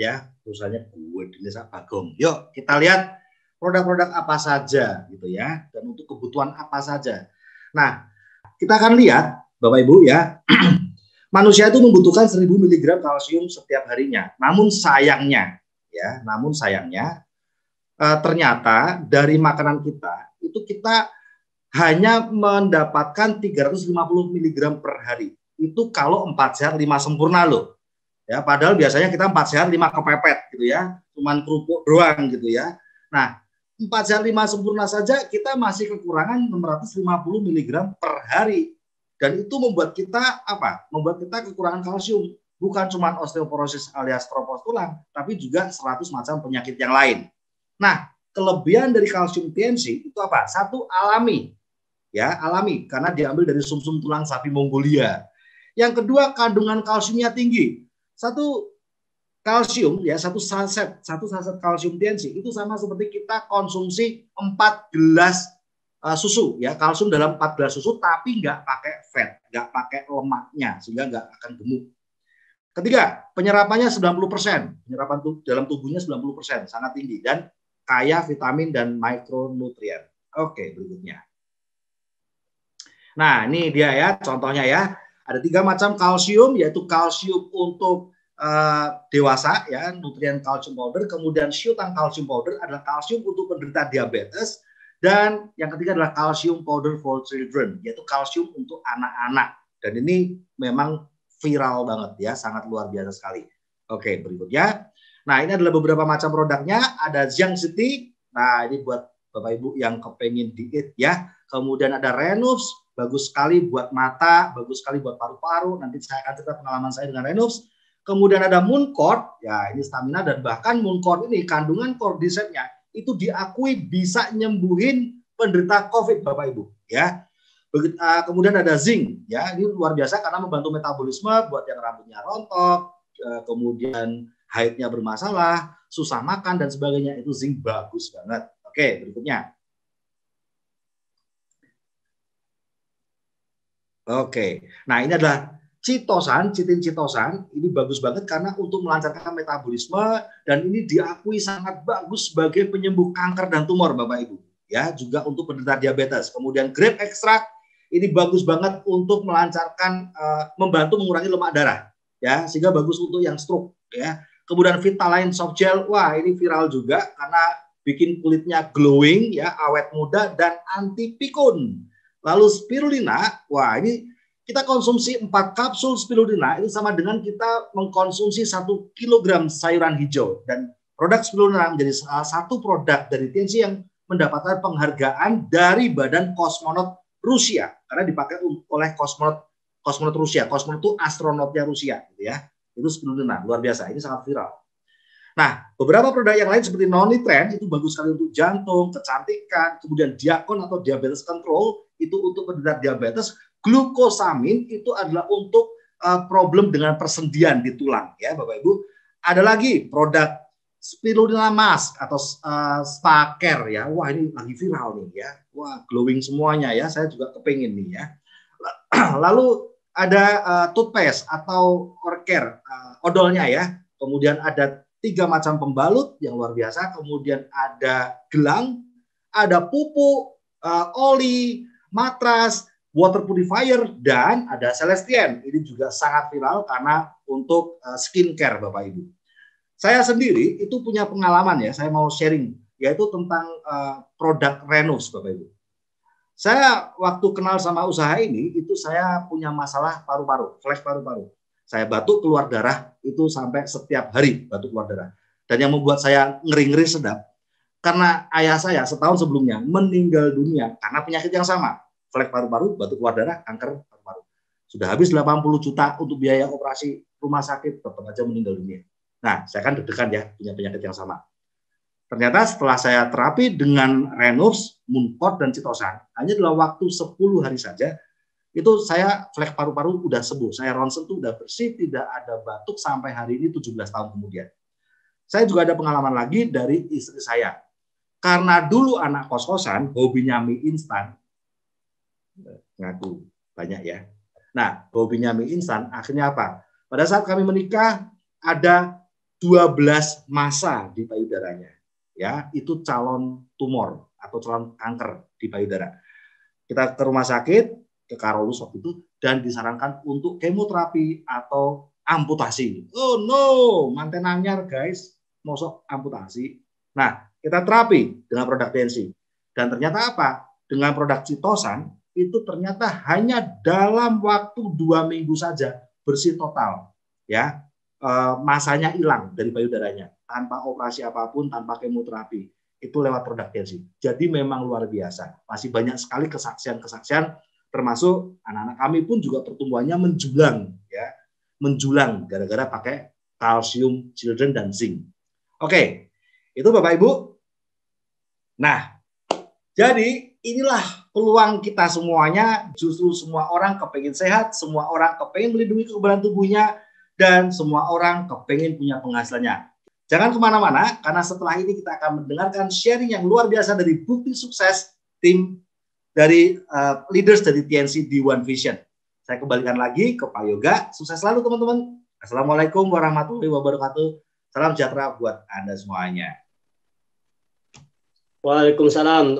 Ya, perusahaannya gue Desa Bagong. Yuk kita lihat produk-produk apa saja gitu ya, dan untuk kebutuhan apa saja. Nah, kita akan lihat Bapak Ibu ya, manusia itu membutuhkan 1000 mg kalsium setiap harinya. Namun sayangnya ya. Namun sayangnya ternyata dari makanan kita itu kita hanya mendapatkan 350 mg per hari. Itu kalau 4 sehat 5 sempurna loh. Ya, padahal biasanya kita 4 sehat 5 kepepet gitu ya. Cuman kerupuk doang gitu ya. Nah, 4 sehat 5 sempurna saja kita masih kekurangan 650 mg per hari. Dan itu membuat kita apa? Membuat kita kekurangan kalsium. Bukan cuma osteoporosis alias keropos tulang, tapi juga 100 macam penyakit yang lain. Nah, kelebihan dari kalsium TNC itu apa? Satu, alami. Ya, alami karena diambil dari sumsum tulang sapi Mongolia. Yang kedua, kandungan kalsiumnya tinggi. Satu kalsium ya, satu saset kalsium TNC itu sama seperti kita konsumsi 4 gelas susu ya, kalsium dalam 4 gelas susu tapi nggak pakai fat, nggak pakai lemaknya sehingga nggak akan gemuk. Ketiga, penyerapannya 90%, penyerapan dalam tubuhnya 90%, sangat tinggi dan kaya vitamin dan mikronutrien. Oke, berikutnya. Nah, ini dia ya contohnya ya. Ada 3 macam kalsium, yaitu kalsium untuk dewasa ya, nutrien kalsium powder, kemudian syutang kalsium powder adalah kalsium untuk penderita diabetes, dan yang ketiga adalah kalsium powder for children, yaitu kalsium untuk anak-anak. Dan ini memang viral banget ya, sangat luar biasa sekali. Oke, berikutnya. Nah, ini adalah beberapa macam produknya. Ada Jiang City. Nah, ini buat Bapak Ibu yang kepengen diet ya. Kemudian ada Renux, bagus sekali buat mata, bagus sekali buat paru-paru. Nanti saya akan cerita pengalaman saya dengan Renux. Kemudian ada Mooncord, ya ini stamina, dan bahkan Mooncord ini kandungan cordycepsnya itu diakui bisa nyembuhin penderita COVID, Bapak Ibu ya. Kemudian ada zinc, ya ini luar biasa karena membantu metabolisme buat yang rambutnya rontok, kemudian haidnya bermasalah, susah makan dan sebagainya, itu zinc bagus banget. Oke, berikutnya. Oke, nah ini adalah citosan, citin citosan, ini bagus banget karena untuk melancarkan metabolisme dan ini diakui sangat bagus sebagai penyembuh kanker dan tumor, Bapak Ibu. Ya, juga untuk penderita diabetes. Kemudian grape extract ini bagus banget untuk melancarkan, membantu mengurangi lemak darah, ya, sehingga bagus untuk yang stroke, ya. Kemudian Vitaline soft gel, wah ini viral juga karena bikin kulitnya glowing, ya, awet muda dan anti pikun. Lalu spirulina, wah ini kita konsumsi 4 kapsul spirulina itu sama dengan kita mengkonsumsi 1 kilogram sayuran hijau, dan produk spirulina menjadi salah satu produk dari TNC yang mendapatkan penghargaan dari Badan Kosmonot Rusia karena dipakai oleh kosmonot Rusia. Kosmonot itu astronotnya Rusia, gitu ya. Itu spirulina, luar biasa. Ini sangat viral. Nah, beberapa produk yang lain seperti Nonitren itu bagus sekali untuk jantung, kecantikan, kemudian Diakon atau diabetes control itu untuk penderita diabetes. Glukosamin itu adalah untuk problem dengan persendian di tulang, ya Bapak Ibu. Ada lagi produk spirulina mask atau spa care, ya. Wah, ini lagi viral nih ya. Wah, glowing semuanya ya. Saya juga kepingin nih ya. Lalu ada toothpaste atau orker, odolnya ya. Kemudian ada 3 macam pembalut yang luar biasa. Kemudian ada gelang, ada pupuk, oli, matras, water purifier, dan ada Celestien. Ini juga sangat viral karena untuk skincare, Bapak Ibu. Saya sendiri itu punya pengalaman ya, saya mau sharing, yaitu tentang produk Renux, Bapak Ibu. Saya waktu kenal sama usaha ini, itu saya punya masalah paru-paru, flek paru-paru. Saya batuk keluar darah, itu sampai setiap hari batuk keluar darah. Dan yang membuat saya ngeri-ngeri sedap, karena ayah saya setahun sebelumnya meninggal dunia karena penyakit yang sama. Flek paru-paru, batuk keluar darah, kanker paru-paru. Sudah habis 80 juta untuk biaya operasi rumah sakit, tetap aja meninggal dunia. Nah, saya kan deg-degan ya, punya penyakit yang sama. Ternyata setelah saya terapi dengan Renux, Mooncord, dan Citosan, hanya dalam waktu 10 hari saja, itu saya flek paru-paru udah sembuh. Saya ronsen tuh udah bersih, tidak ada batuk sampai hari ini 17 tahun kemudian. Saya juga ada pengalaman lagi dari istri saya. Karena dulu anak kos-kosan, hobinya mie instan, ngaku banyak ya. Nah, hobinya mie instan, akhirnya apa? Pada saat kami menikah, ada 12 massa di payudaranya. Ya, itu calon tumor atau calon kanker di payudara. Kita ke rumah sakit, ke Karolus waktu itu, dan disarankan untuk kemoterapi atau amputasi. Oh no, manten anyar guys. mosok amputasi. Nah, kita terapi dengan produk DNC. Dan ternyata apa? Dengan produk Citosan, itu ternyata hanya dalam waktu 2 minggu saja bersih total. Ya, masanya hilang dari payudaranya. Tanpa operasi apapun, tanpa kemoterapi. Itu lewat produk DNC. Jadi memang luar biasa. Masih banyak sekali kesaksian-kesaksian, termasuk anak-anak kami pun juga pertumbuhannya menjulang. Ya, menjulang gara-gara pakai kalsium children dan zinc. Oke, itu Bapak Ibu. Nah, jadi inilah peluang kita semuanya. Justru semua orang kepengen sehat, semua orang kepengen melindungi kekebalan tubuhnya, dan semua orang kepengen punya penghasilannya. Jangan kemana-mana, karena setelah ini kita akan mendengarkan sharing yang luar biasa dari bukti sukses tim dari leaders dari TNC di One Vision. Saya kembalikan lagi ke Pak Yoga. Sukses selalu teman-teman. Assalamualaikum warahmatullahi wabarakatuh. Salam sejahtera buat Anda semuanya. Waalaikumsalam.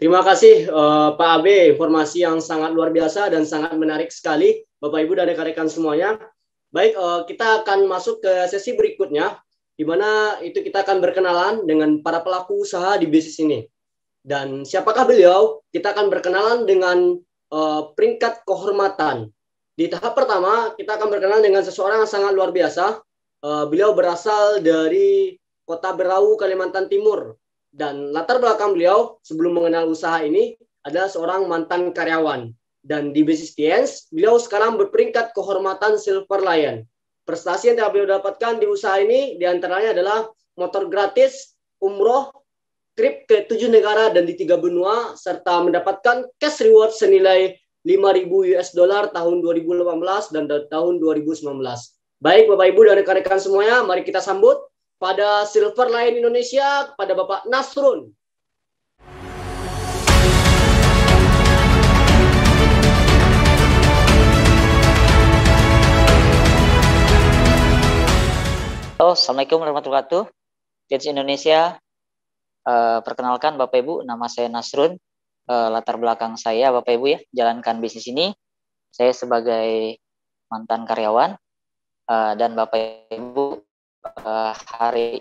Terima kasih Pak Abe, informasi yang sangat luar biasa dan sangat menarik sekali Bapak Ibu dan rekan-rekan semuanya. Baik, kita akan masuk ke sesi berikutnya, di mana itu kita akan berkenalan dengan para pelaku usaha di bisnis ini. Dan siapakah beliau? Kita akan berkenalan dengan peringkat kehormatan. Di tahap pertama, kita akan berkenalan dengan seseorang yang sangat luar biasa. Beliau berasal dari Kota Berau, Kalimantan Timur. Dan latar belakang beliau sebelum mengenal usaha ini adalah seorang mantan karyawan. Dan di bisnis TNC, beliau sekarang berperingkat kehormatan Silver Lion. Prestasi yang telah beliau dapatkan di usaha ini diantaranya adalah motor gratis, umroh, trip ke 7 negara dan di 3 benua, serta mendapatkan cash reward senilai $5.000 tahun 2018 dan tahun 2019. Baik Bapak Ibu dan rekan-rekan semuanya, mari kita sambut pada Silver Lion Indonesia kepada Bapak Nasrun. Halo, Assalamualaikum warahmatullahi wabarakatuh. TNC Indonesia, perkenalkan Bapak Ibu, nama saya Nasrun. Latar belakang saya Bapak Ibu ya, jalankan bisnis ini. Saya sebagai mantan karyawan dan Bapak Ibu hari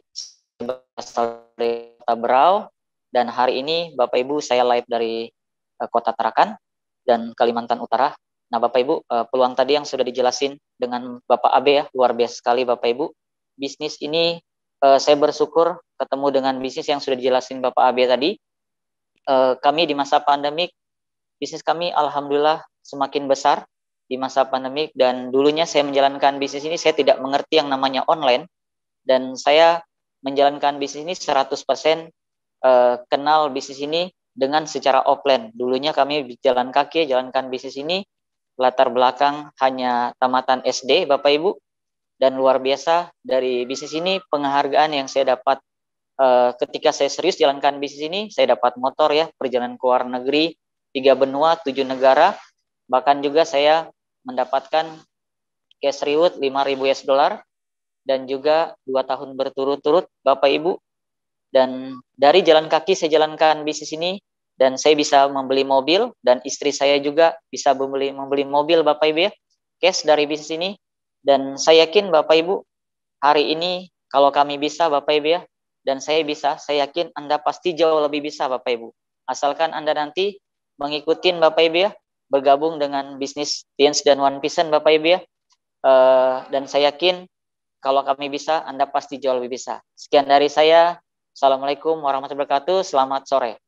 berasal dari Kota Berau, dan hari ini Bapak Ibu saya live dari Kota Tarakan dan Kalimantan Utara. Nah Bapak Ibu, peluang tadi yang sudah dijelasin dengan Bapak Abe ya, luar biasa sekali Bapak Ibu. Bisnis ini saya bersyukur ketemu dengan bisnis yang sudah dijelasin Bapak Abe tadi. Kami di masa pandemik, bisnis kami alhamdulillah semakin besar di masa pandemik, dan dulunya saya menjalankan bisnis ini saya tidak mengerti yang namanya online, dan saya menjalankan bisnis ini 100% kenal bisnis ini dengan secara offline. Dulunya kami jalan kaki, jalankan bisnis ini, latar belakang hanya tamatan SD Bapak Ibu, dan luar biasa dari bisnis ini penghargaan yang saya dapat ketika saya serius jalankan bisnis ini. Saya dapat motor ya, perjalanan ke luar negeri 3 benua 7 negara, bahkan juga saya mendapatkan cash reward $5.000 dan juga 2 tahun berturut-turut Bapak Ibu. Dan dari jalan kaki saya jalankan bisnis ini, dan saya bisa membeli mobil, dan istri saya juga bisa membeli mobil Bapak Ibu ya, cash dari bisnis ini. Dan saya yakin Bapak Ibu, hari ini kalau kami bisa Bapak Ibu ya, dan saya bisa, saya yakin Anda pasti jauh lebih bisa Bapak Ibu. Asalkan Anda nanti mengikuti Bapak Ibu ya, bergabung dengan bisnis TNC dan One Vision Bapak Ibu ya. Dan saya yakin kalau kami bisa, Anda pasti jauh lebih bisa. Sekian dari saya. Assalamualaikum warahmatullahi wabarakatuh. Selamat sore.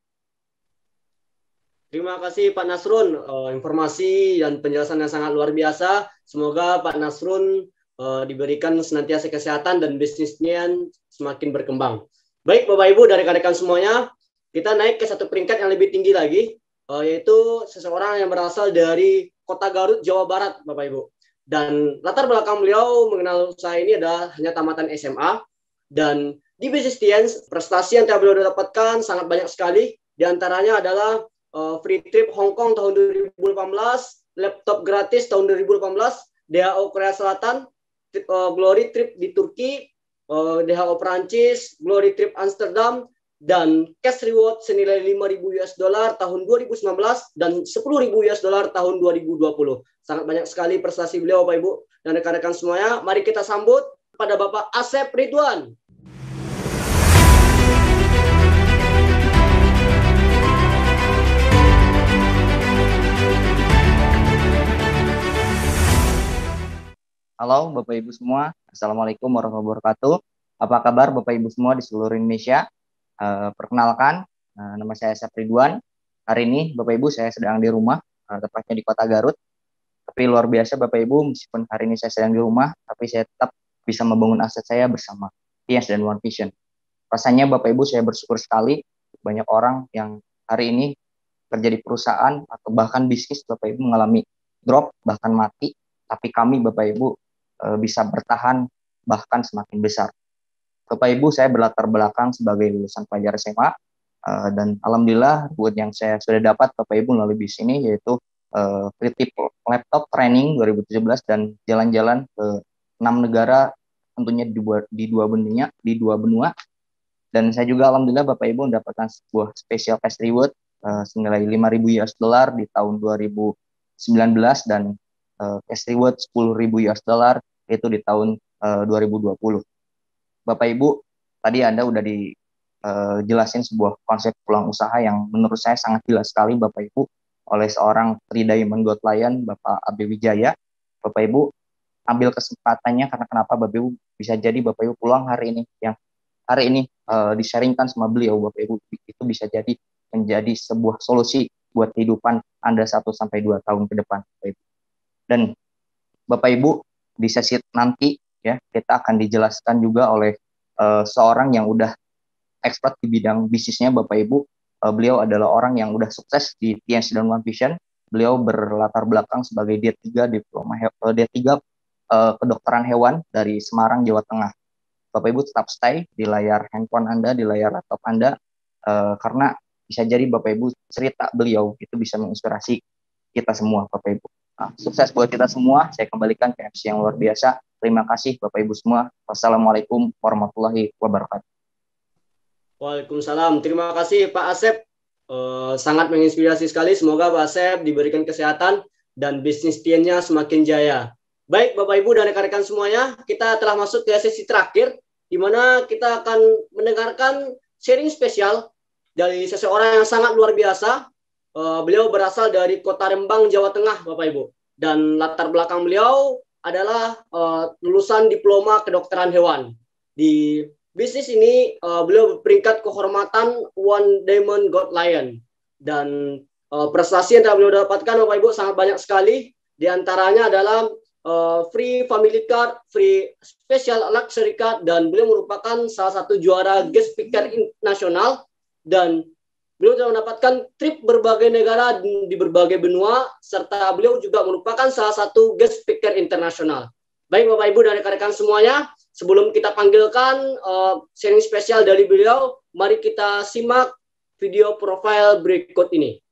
Terima kasih Pak Nasrun, informasi dan penjelasan yang sangat luar biasa. Semoga Pak Nasrun diberikan senantiasa kesehatan dan bisnisnya semakin berkembang. Baik Bapak Ibu dan rekan-rekan semuanya, kita naik ke satu peringkat yang lebih tinggi lagi, yaitu seseorang yang berasal dari Kota Garut, Jawa Barat Bapak Ibu. Dan latar belakang beliau mengenal usaha ini adalah hanya tamatan SMA, dan di bisnis TNC prestasi yang telah beliau dapatkan sangat banyak sekali. Di antaranya adalah free trip Hong Kong tahun 2018, laptop gratis tahun 2018, DHO Korea Selatan, Glory Trip di Turki, DHO Perancis, Glory Trip Amsterdam, dan cash reward senilai $5.000 tahun 2019 dan $10.000 tahun 2020. Sangat banyak sekali prestasi beliau Bapak Ibu dan rekan-rekan semuanya. Mari kita sambut pada Bapak Asep Ridwan. Halo Bapak Ibu semua, Assalamualaikum warahmatullahi wabarakatuh. Apa kabar Bapak Ibu semua di seluruh Indonesia? Perkenalkan, nama saya Sapridwan. Hari ini Bapak Ibu saya sedang di rumah, tepatnya di kota Garut. Tapi luar biasa Bapak Ibu, meskipun hari ini saya sedang di rumah, tapi saya tetap bisa membangun aset saya bersama Tians dan One Vision. Rasanya Bapak Ibu saya bersyukur sekali, banyak orang yang hari ini kerja di perusahaan atau bahkan bisnis Bapak Ibu mengalami drop, bahkan mati, tapi kami Bapak Ibu bisa bertahan bahkan semakin besar. Bapak Ibu saya berlatar belakang sebagai lulusan pelajar SMA dan alhamdulillah buat yang saya sudah dapat Bapak Ibu melalui bisnis ini yaitu free tip laptop training 2017 dan jalan-jalan ke 6 negara tentunya di dua benua. Dan saya juga alhamdulillah Bapak Ibu mendapatkan sebuah special cash reward senilai $5.000 di tahun 2019 dan cash reward $10.000 itu di tahun 2020. Bapak Ibu, tadi Anda udah dijelasin sebuah konsep peluang usaha yang menurut saya sangat jelas sekali Bapak Ibu oleh seorang Tridiamond Gold Lion Bapak Abi Wijaya. Bapak Ibu ambil kesempatannya karena kenapa Bapak Ibu bisa jadi Bapak Ibu peluang hari ini yang hari ini di-sharingkan sama beliau Bapak Ibu itu bisa jadi menjadi sebuah solusi buat kehidupan Anda 1-2 tahun ke depan Bapak Ibu. Dan Bapak Ibu di sesi nanti ya kita akan dijelaskan juga oleh seorang yang udah expert di bidang bisnisnya Bapak Ibu. Beliau adalah orang yang udah sukses di Tians dan One Vision. Beliau berlatar belakang sebagai D3 diploma D3 kedokteran hewan dari Semarang, Jawa Tengah. Bapak Ibu tetap stay di layar handphone Anda, di layar laptop Anda karena bisa jadi Bapak Ibu cerita beliau itu bisa menginspirasi kita semua Bapak Ibu. Nah, sukses buat kita semua. Saya kembalikan ke MC yang luar biasa. Terima kasih Bapak Ibu semua. Wassalamualaikum warahmatullahi wabarakatuh. Waalaikumsalam. Terima kasih Pak Asep. Sangat menginspirasi sekali. Semoga Pak Asep diberikan kesehatan dan bisnis Tiannya semakin jaya. Baik Bapak Ibu dan rekan-rekan semuanya, kita telah masuk ke sesi terakhir di mana kita akan mendengarkan sharing spesial dari seseorang yang sangat luar biasa. Beliau berasal dari Kota Rembang, Jawa Tengah, Bapak Ibu. Dan latar belakang beliau adalah lulusan diploma kedokteran hewan. Di bisnis ini beliau berperingkat kehormatan One Diamond Gold Lion. Dan prestasi yang telah beliau dapatkan Bapak Ibu sangat banyak sekali. Di antaranya adalah free family card, free special luxury card, dan beliau merupakan salah satu juara guest speaker nasional. Dan beliau telah mendapatkan trip berbagai negara di berbagai benua, serta beliau juga merupakan salah satu guest speaker internasional. Baik Bapak Ibu dan rekan-rekan semuanya, sebelum kita panggilkan sharing spesial dari beliau, mari kita simak video profile berikut ini.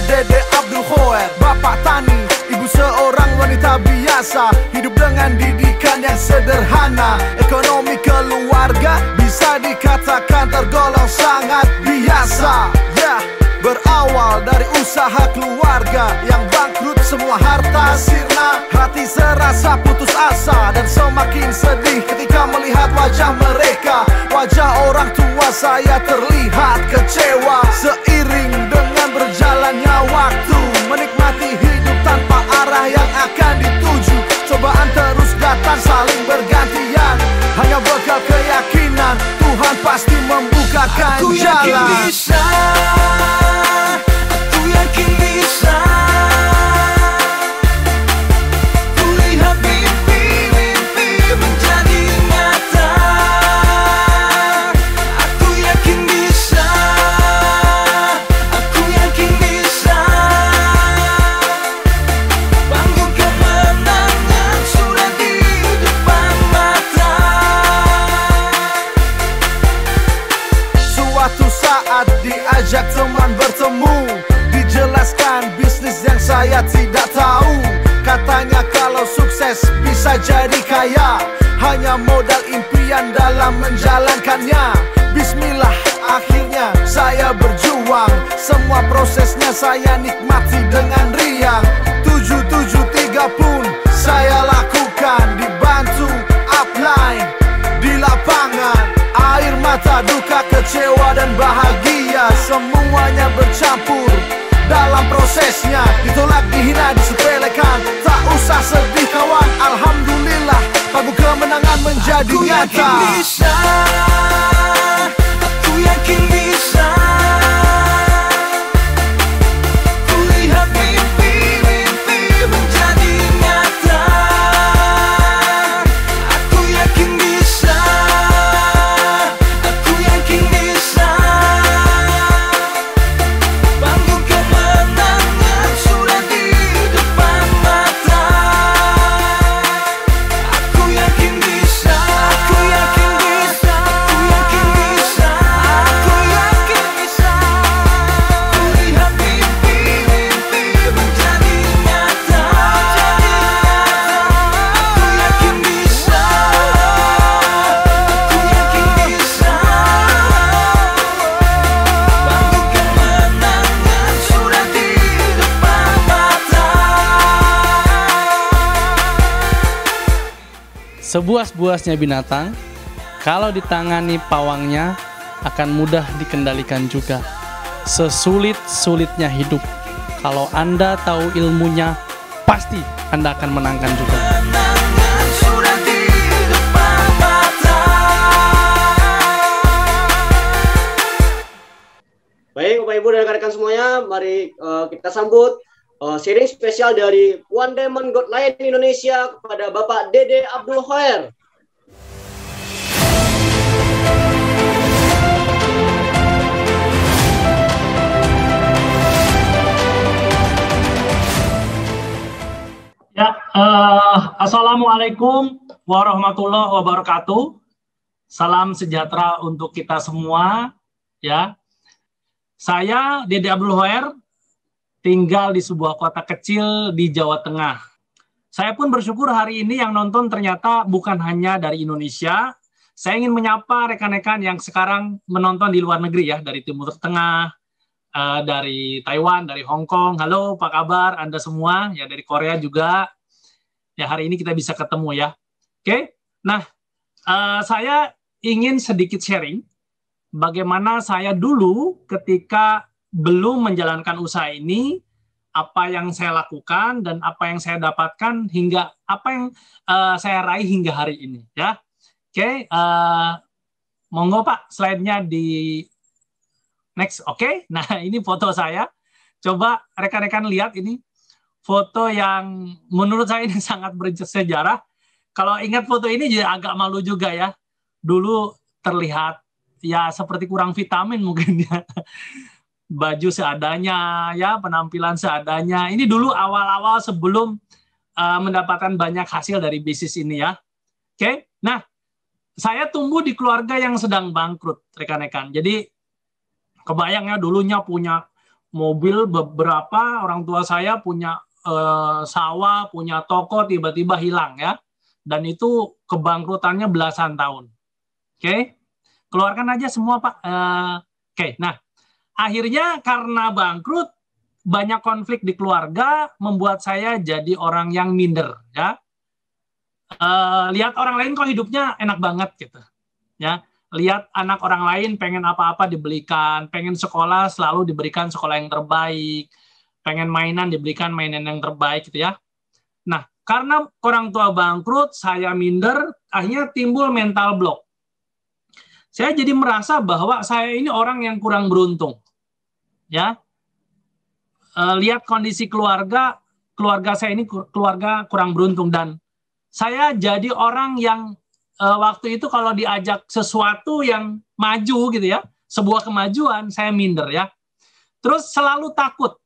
Dede Abdul Khoer, bapak tani, ibu seorang wanita biasa, hidup dengan didikan yang sederhana. Ekonomi keluarga bisa dikatakan tergolong sangat biasa. Ya, berawal dari usaha keluarga yang bangkrut, semua harta sirna. Hati serasa putus asa dan semakin sedih ketika melihat wajah mereka. Wajah orang tua saya terlihat kecewa. Seiring dengan berjalannya waktu, menikmati hidup tanpa arah yang akan dituju. Cobaan terus datang saling bergantian, hanya bekal keyakinan Tuhan pasti membukakan aku jalan. Yakin bisa, aku yakin bisa. Kulihat mimpi-mimpi menjadi nyata. Aku yakin bisa, aku yakin bisa. Panggung kemenangan sudah di depan mata. Suatu saat diajak teman bertemu, dijelaskan bisnis yang saya tidak tahu. Katanya kalau sukses bisa jadi kaya, hanya punya modal impian dalam menjalankannya. Bismillah, akhirnya saya berjuang. Semua prosesnya saya nikmati dengan riang. 773 pun saya lakukan, dibantu upline di lapangan. Air mata, duka, kecewa dan bahagia, semuanya bercampur dalam prosesnya. Ditolak, dihina, disepelekan, tak usah sedih kawan. Alhamdulillah, pagu kemenangan menjadi nyata. Aku yakin bisa. Kulihat mimpi-mimpi menjadi nyata. Aku yakin bisa. Aku yakin bisa. Panggung kemenangan sudah di depan mata. Aku yakin bisa. Aku yakin bisa. Aku yakin bisa. Aku yakin bisa. Kulihat mimpi-mimpi menjadi nyata. Aku yakin bisa. Aku yakin bisa. Panggung kemenangan sudah di depan mata. Sebuas-buasnya binatang, kalau ditangani pawangnya akan mudah dikendalikan juga. Sesulit-sulitnya hidup, kalau Anda tahu ilmunya, pasti Anda akan menangkan juga. Sudah di depan mata. Baik, Bapak Ibu dan rekan-rekan semuanya, mari kita sambut sharing spesial dari One Diamond God Lion Indonesia kepada Bapak Dede Abdul Khair. Ya, Assalamualaikum warahmatullahi wabarakatuh. Salam sejahtera untuk kita semua. Ya, saya Dede Abdul Khair, tinggal di sebuah kota kecil di Jawa Tengah. Saya pun bersyukur hari ini yang nonton ternyata bukan hanya dari Indonesia. Saya ingin menyapa rekan-rekan yang sekarang menonton di luar negeri ya, dari Timur Tengah, dari Taiwan, dari Hong Kong. Halo, apa kabar Anda semua? Ya, dari Korea juga. Ya, hari ini kita bisa ketemu ya. Oke, nah saya ingin sedikit sharing bagaimana saya dulu ketika belum menjalankan usaha ini, apa yang saya lakukan dan apa yang saya dapatkan hingga apa yang saya raih hingga hari ini ya. Oke, monggo Pak, slide-nya di next. Oke, nah ini foto saya. Coba rekan-rekan lihat ini foto yang menurut saya ini sangat bersejarah. Kalau ingat foto ini jadi agak malu juga ya. Dulu terlihat ya seperti kurang vitamin mungkin ya. Baju seadanya ya, penampilan seadanya. Ini dulu awal-awal sebelum mendapatkan banyak hasil dari bisnis ini ya. Oke, nah saya tumbuh di keluarga yang sedang bangkrut rekan-rekan. Jadi kebayangnya dulunya punya mobil beberapa, orang tua saya punya sawah, punya toko, tiba-tiba hilang ya. Dan itu kebangkrutannya belasan tahun. Oke, keluarkan aja semua Pak. Oke, nah akhirnya karena bangkrut, banyak konflik di keluarga, membuat saya jadi orang yang minder. Ya, lihat orang lain kok hidupnya enak banget gitu. Ya, lihat anak orang lain pengen apa-apa dibelikan, pengen sekolah selalu diberikan sekolah yang terbaik, pengen mainan diberikan mainan yang terbaik gitu ya. Nah, karena orang tua bangkrut, saya minder, akhirnya timbul mental block. Saya jadi merasa bahwa saya ini orang yang kurang beruntung. Ya, lihat kondisi keluarga saya ini keluarga kurang beruntung, dan saya jadi orang yang waktu itu kalau diajak sesuatu yang maju gitu ya, sebuah kemajuan, saya minder ya. Terus selalu takut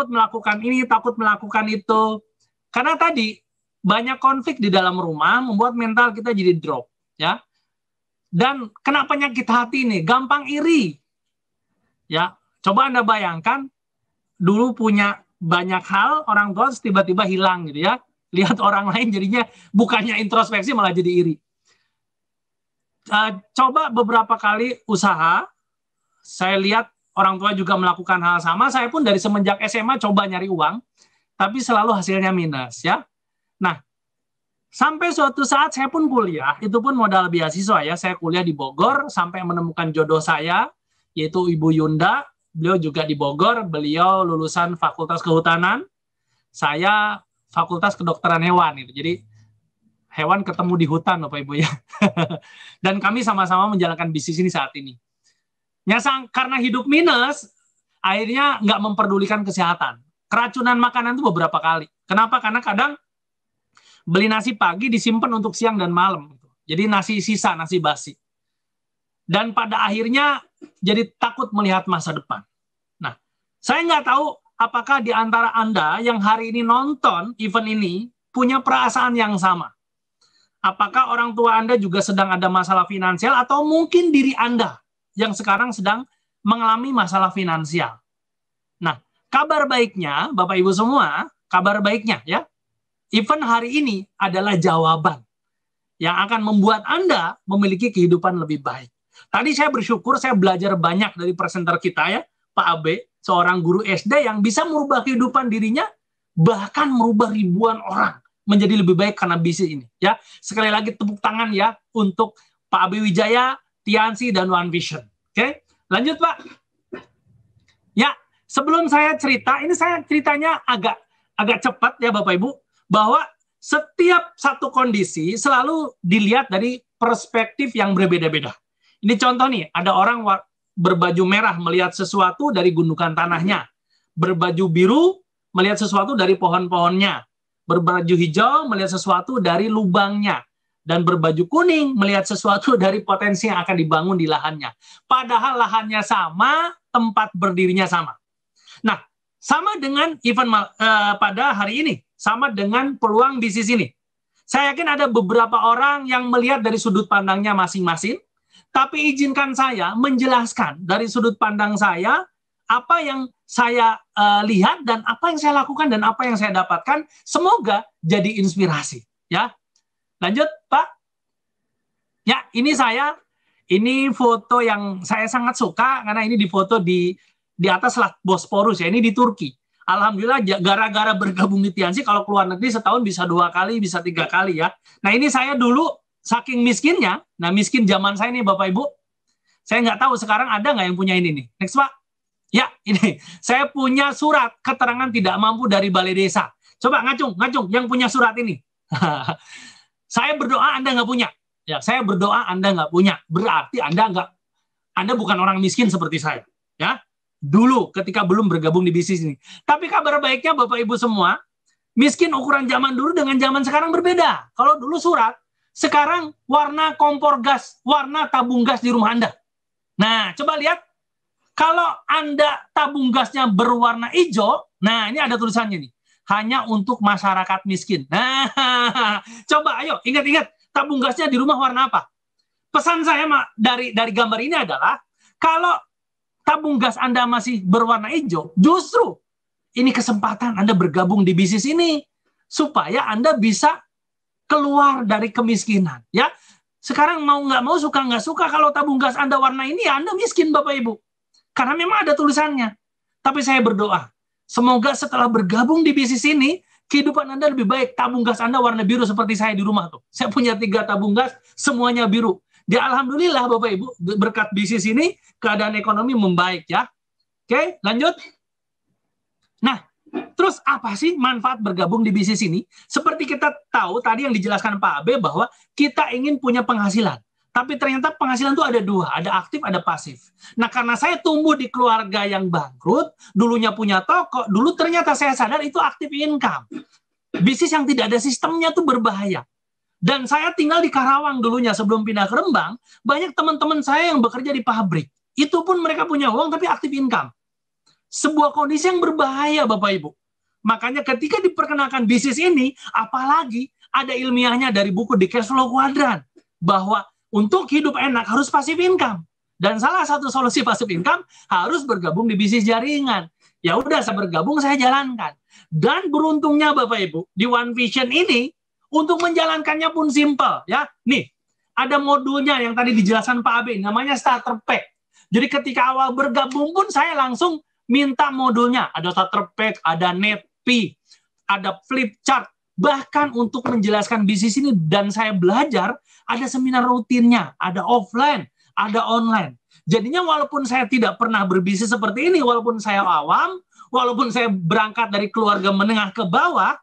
melakukan ini, takut melakukan itu, karena tadi banyak konflik di dalam rumah membuat mental kita jadi drop ya. Dan kena penyakit hati nih, gampang iri. Ya, coba Anda bayangkan dulu punya banyak hal, orang tua tiba-tiba hilang gitu ya. Lihat orang lain jadinya bukannya introspeksi malah jadi iri. Coba beberapa kali usaha, saya lihat orang tua juga melakukan hal sama. Saya pun dari semenjak SMA coba nyari uang, tapi selalu hasilnya minus ya. Nah, sampai suatu saat saya pun kuliah, itu pun modal beasiswa ya. Saya kuliah di Bogor sampai menemukan jodoh saya, yaitu Ibu Yunda. Beliau juga di Bogor, beliau lulusan Fakultas Kehutanan, saya Fakultas Kedokteran Hewan. Jadi hewan ketemu di hutan, Bapak Ibu ya. Dan kami sama-sama menjalankan bisnis ini saat ini. Karena hidup minus, akhirnya nggak memperdulikan kesehatan. Keracunan makanan itu beberapa kali. Kenapa? Karena kadang beli nasi pagi disimpan untuk siang dan malam. Jadi nasi sisa, nasi basi. Dan pada akhirnya jadi takut melihat masa depan. Nah, saya nggak tahu apakah di antara Anda yang hari ini nonton event ini punya perasaan yang sama. Apakah orang tua Anda juga sedang ada masalah finansial atau mungkin diri Anda yang sekarang sedang mengalami masalah finansial. Nah, kabar baiknya, Bapak Ibu semua, kabar baiknya ya, event hari ini adalah jawaban yang akan membuat Anda memiliki kehidupan lebih baik. Tadi saya bersyukur, saya belajar banyak dari presenter kita ya, Pak Abe, seorang guru SD yang bisa merubah kehidupan dirinya, bahkan merubah ribuan orang menjadi lebih baik karena bisnis ini. Ya, sekali lagi tepuk tangan ya untuk Pak Abe Wijaya, Tiansi, dan One Vision. Oke, lanjut Pak. Ya, sebelum saya cerita, ini saya ceritanya agak cepat ya Bapak Ibu, bahwa setiap satu kondisi selalu dilihat dari perspektif yang berbeda-beda. Ini contoh nih, ada orang berbaju merah melihat sesuatu dari gundukan tanahnya, berbaju biru melihat sesuatu dari pohon-pohonnya, berbaju hijau melihat sesuatu dari lubangnya, dan berbaju kuning melihat sesuatu dari potensi yang akan dibangun di lahannya. Padahal lahannya sama, tempat berdirinya sama. Nah, sama dengan event pada hari ini, sama dengan peluang bisnis ini. Saya yakin ada beberapa orang yang melihat dari sudut pandangnya masing-masing, tapi izinkan saya menjelaskan dari sudut pandang saya, apa yang saya lihat dan apa yang saya lakukan dan apa yang saya dapatkan, semoga jadi inspirasi. Ya, lanjut Pak. Ya, ini saya, ini foto yang saya sangat suka karena ini difoto di atas Selat Bosporus ya, ini di Turki. Alhamdulillah gara-gara bergabung di Tiansi, kalau keluar negeri setahun bisa 2 kali, bisa 3 kali ya. Nah ini saya dulu saking miskinnya, nah miskin zaman saya nih Bapak Ibu, saya nggak tahu sekarang ada nggak yang punya ini nih. Next Pak. Ya ini, saya punya surat keterangan tidak mampu dari Balai Desa. Coba ngacung yang punya surat ini. Saya berdoa Anda nggak punya. Ya, saya berdoa Anda nggak punya. Berarti Anda bukan orang miskin seperti saya. Ya, dulu ketika belum bergabung di bisnis ini. Tapi kabar baiknya Bapak Ibu semua, miskin ukuran zaman dulu dengan zaman sekarang berbeda. Kalau dulu surat, sekarang warna kompor gas, warna tabung gas di rumah Anda. Nah, coba lihat. Kalau Anda tabung gasnya berwarna hijau, nah ini ada tulisannya nih. Hanya untuk masyarakat miskin. Nah, coba ayo ingat-ingat tabung gasnya di rumah warna apa? Pesan saya dari gambar ini adalah, kalau tabung gas Anda masih berwarna hijau, justru ini kesempatan Anda bergabung di bisnis ini supaya Anda bisa keluar dari kemiskinan. Ya, sekarang mau nggak mau, suka nggak suka, kalau tabung gas Anda warna ini, ya Anda miskin Bapak Ibu. Karena memang ada tulisannya. Tapi saya berdoa, semoga setelah bergabung di bisnis ini, kehidupan Anda lebih baik. Tabung gas Anda warna biru seperti saya di rumah tuh. Saya punya 3 tabung gas, semuanya biru. Ya alhamdulillah Bapak Ibu, berkat bisnis ini, keadaan ekonomi membaik ya. Oke, lanjut. Nah, terus apa sih manfaat bergabung di bisnis ini? Seperti kita tahu tadi yang dijelaskan Pak Abe, bahwa kita ingin punya penghasilan. Tapi ternyata penghasilan itu ada 2, ada aktif, ada pasif. Nah, karena saya tumbuh di keluarga yang bangkrut, dulunya punya toko, dulu ternyata saya sadar itu aktif income. Bisnis yang tidak ada sistemnya itu berbahaya. Dan saya tinggal di Karawang dulunya sebelum pindah ke Rembang, banyak teman-teman saya yang bekerja di pabrik. Itu pun mereka punya uang tapi aktif income. Sebuah kondisi yang berbahaya Bapak Ibu. Makanya ketika diperkenalkan bisnis ini, apalagi ada ilmiahnya dari buku The Cash Flow Quadrant, bahwa untuk hidup enak harus passive income. Dan salah satu solusi passive income harus bergabung di bisnis jaringan. Ya udah, saya bergabung, saya jalankan. Dan beruntungnya Bapak Ibu, di One Vision ini untuk menjalankannya pun simple ya. Nih, ada modulnya yang tadi dijelaskan Pak Abe, namanya starter pack. Jadi ketika awal bergabung pun saya langsung minta modulnya. Ada starter pack, ada NetP, ada flip chart. Bahkan untuk menjelaskan bisnis ini dan saya belajar, ada seminar rutinnya, ada offline, ada online. Jadinya walaupun saya tidak pernah berbisnis seperti ini, walaupun saya awam, walaupun saya berangkat dari keluarga menengah ke bawah,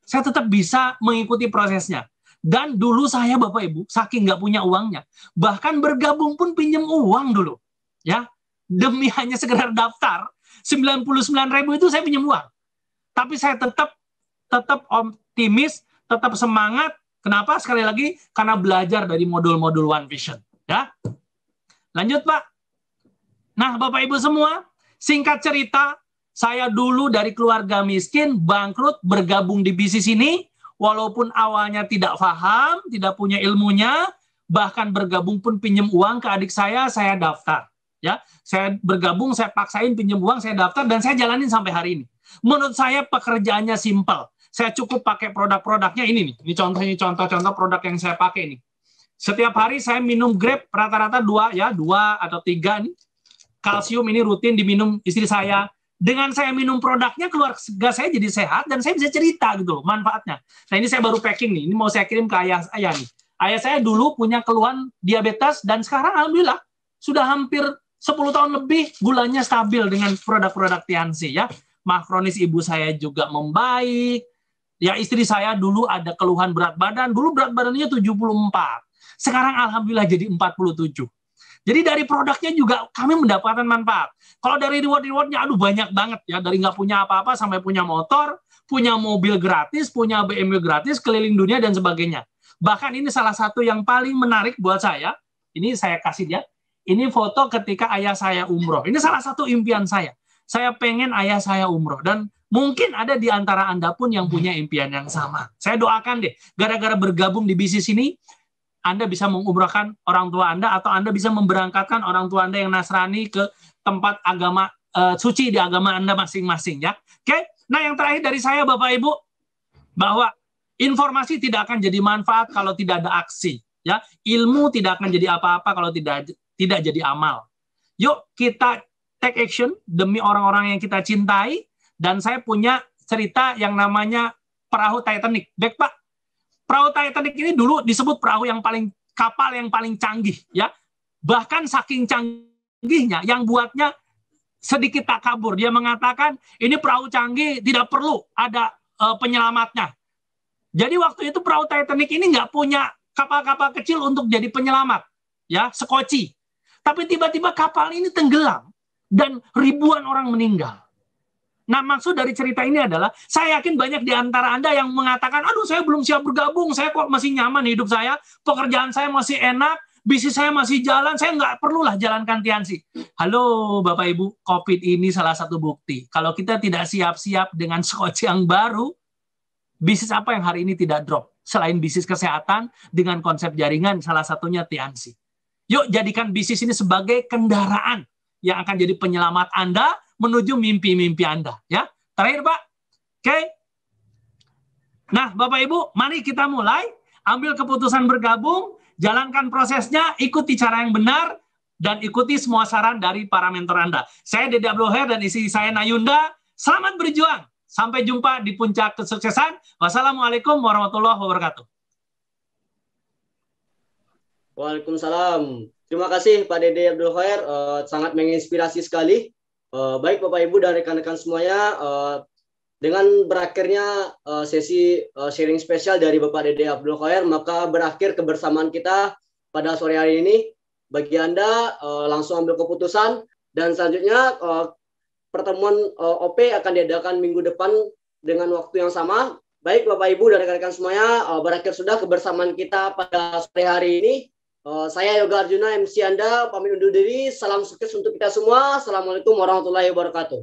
saya tetap bisa mengikuti prosesnya. Dan dulu saya Bapak Ibu, saking nggak punya uangnya, bahkan bergabung pun pinjam uang dulu. Ya, demi hanya sekedar daftar, 99.000 itu saya pinjam uang. Tapi saya tetap optimis, tetap semangat. Kenapa? Sekali lagi, karena belajar dari modul-modul One Vision. Ya. Lanjut Pak. Nah Bapak Ibu semua, singkat cerita, saya dulu dari keluarga miskin, bangkrut, bergabung di bisnis ini, walaupun awalnya tidak paham, tidak punya ilmunya, bahkan bergabung pun pinjam uang ke adik saya daftar. Ya, saya bergabung, saya paksain pinjam uang, saya daftar, dan saya jalanin sampai hari ini. Menurut saya pekerjaannya simple. Saya cukup pakai produk-produknya ini nih. Ini contoh-contoh produk yang saya pakai ini. Setiap hari saya minum Grab rata-rata 2 atau 3 nih. Kalsium ini rutin diminum istri saya. Dengan saya minum produknya, keluarga saya jadi sehat dan saya bisa cerita gitu loh manfaatnya. Nah ini saya baru packing nih. Ini mau saya kirim ke ayah saya nih. Ayah saya dulu punya keluhan diabetes dan sekarang alhamdulillah sudah hampir 10 tahun lebih gulanya stabil dengan produk-produk Tiansi ya. Makronis ibu saya juga membaik. Ya istri saya dulu ada keluhan berat badan. Dulu berat badannya 74. Sekarang alhamdulillah jadi 47. Jadi dari produknya juga kami mendapatkan manfaat. Kalau dari reward-rewardnya, aduh banyak banget ya. Dari nggak punya apa-apa sampai punya motor, punya mobil gratis, punya BMW gratis, keliling dunia dan sebagainya. Bahkan ini salah satu yang paling menarik buat saya. Ini saya kasih dia. Ini foto ketika ayah saya umroh. Ini salah satu impian saya. Saya pengen ayah saya umroh. Dan mungkin ada di antara Anda pun yang punya impian yang sama. Saya doakan deh, gara-gara bergabung di bisnis ini, Anda bisa mengumrahkan orang tua Anda, atau Anda bisa memberangkatkan orang tua Anda yang Nasrani ke tempat agama suci di agama Anda masing-masing ya. Oke. Nah, yang terakhir dari saya Bapak Ibu, bahwa informasi tidak akan jadi manfaat kalau tidak ada aksi ya. Ilmu tidak akan jadi apa-apa kalau tidak jadi amal. Yuk kita take action demi orang-orang yang kita cintai. Dan saya punya cerita yang namanya perahu Titanic. Baik Pak. Perahu Titanic ini dulu disebut perahu yang kapal yang paling canggih ya. Bahkan saking canggihnya yang buatnya sedikit takabur. Dia mengatakan ini perahu canggih, tidak perlu ada penyelamatnya. Jadi waktu itu perahu Titanic ini nggak punya kapal-kapal kecil untuk jadi penyelamat ya, sekoci. Tapi tiba-tiba kapal ini tenggelam dan ribuan orang meninggal. Nah, maksud dari cerita ini adalah, saya yakin banyak di antara Anda yang mengatakan, aduh saya belum siap bergabung, saya kok masih nyaman hidup saya, pekerjaan saya masih enak, bisnis saya masih jalan, saya nggak perlulah jalankan Tiansi. Halo Bapak Ibu, COVID ini salah satu bukti. Kalau kita tidak siap-siap dengan skoci yang baru, bisnis apa yang hari ini tidak drop? Selain bisnis kesehatan, dengan konsep jaringan, salah satunya Tiansi. Yuk jadikan bisnis ini sebagai kendaraan yang akan jadi penyelamat Anda menuju mimpi-mimpi Anda. Ya, terakhir Pak. Oke. Nah, Bapak Ibu, mari kita mulai. Ambil keputusan bergabung, jalankan prosesnya, ikuti cara yang benar, dan ikuti semua saran dari para mentor Anda. Saya Dede Abdulhoer dan istri saya Nayunda. Selamat berjuang. Sampai jumpa di puncak kesuksesan. Wassalamualaikum warahmatullahi wabarakatuh. Waalaikumsalam. Terima kasih Pak Dede Abdulhoer, sangat menginspirasi sekali. Baik Bapak Ibu dan rekan-rekan semuanya, dengan berakhirnya sesi sharing spesial dari Bapak Dede Abdulhoer, maka berakhir kebersamaan kita pada sore hari ini. Bagi Anda langsung ambil keputusan, dan selanjutnya pertemuan OP akan diadakan minggu depan dengan waktu yang sama. Baik Bapak Ibu dan rekan-rekan semuanya, berakhir sudah kebersamaan kita pada sore hari ini. Saya Yoga Arjuna, MC Anda, pamit undur diri. Salam sukses untuk kita semua. Assalamualaikum warahmatullahi wabarakatuh.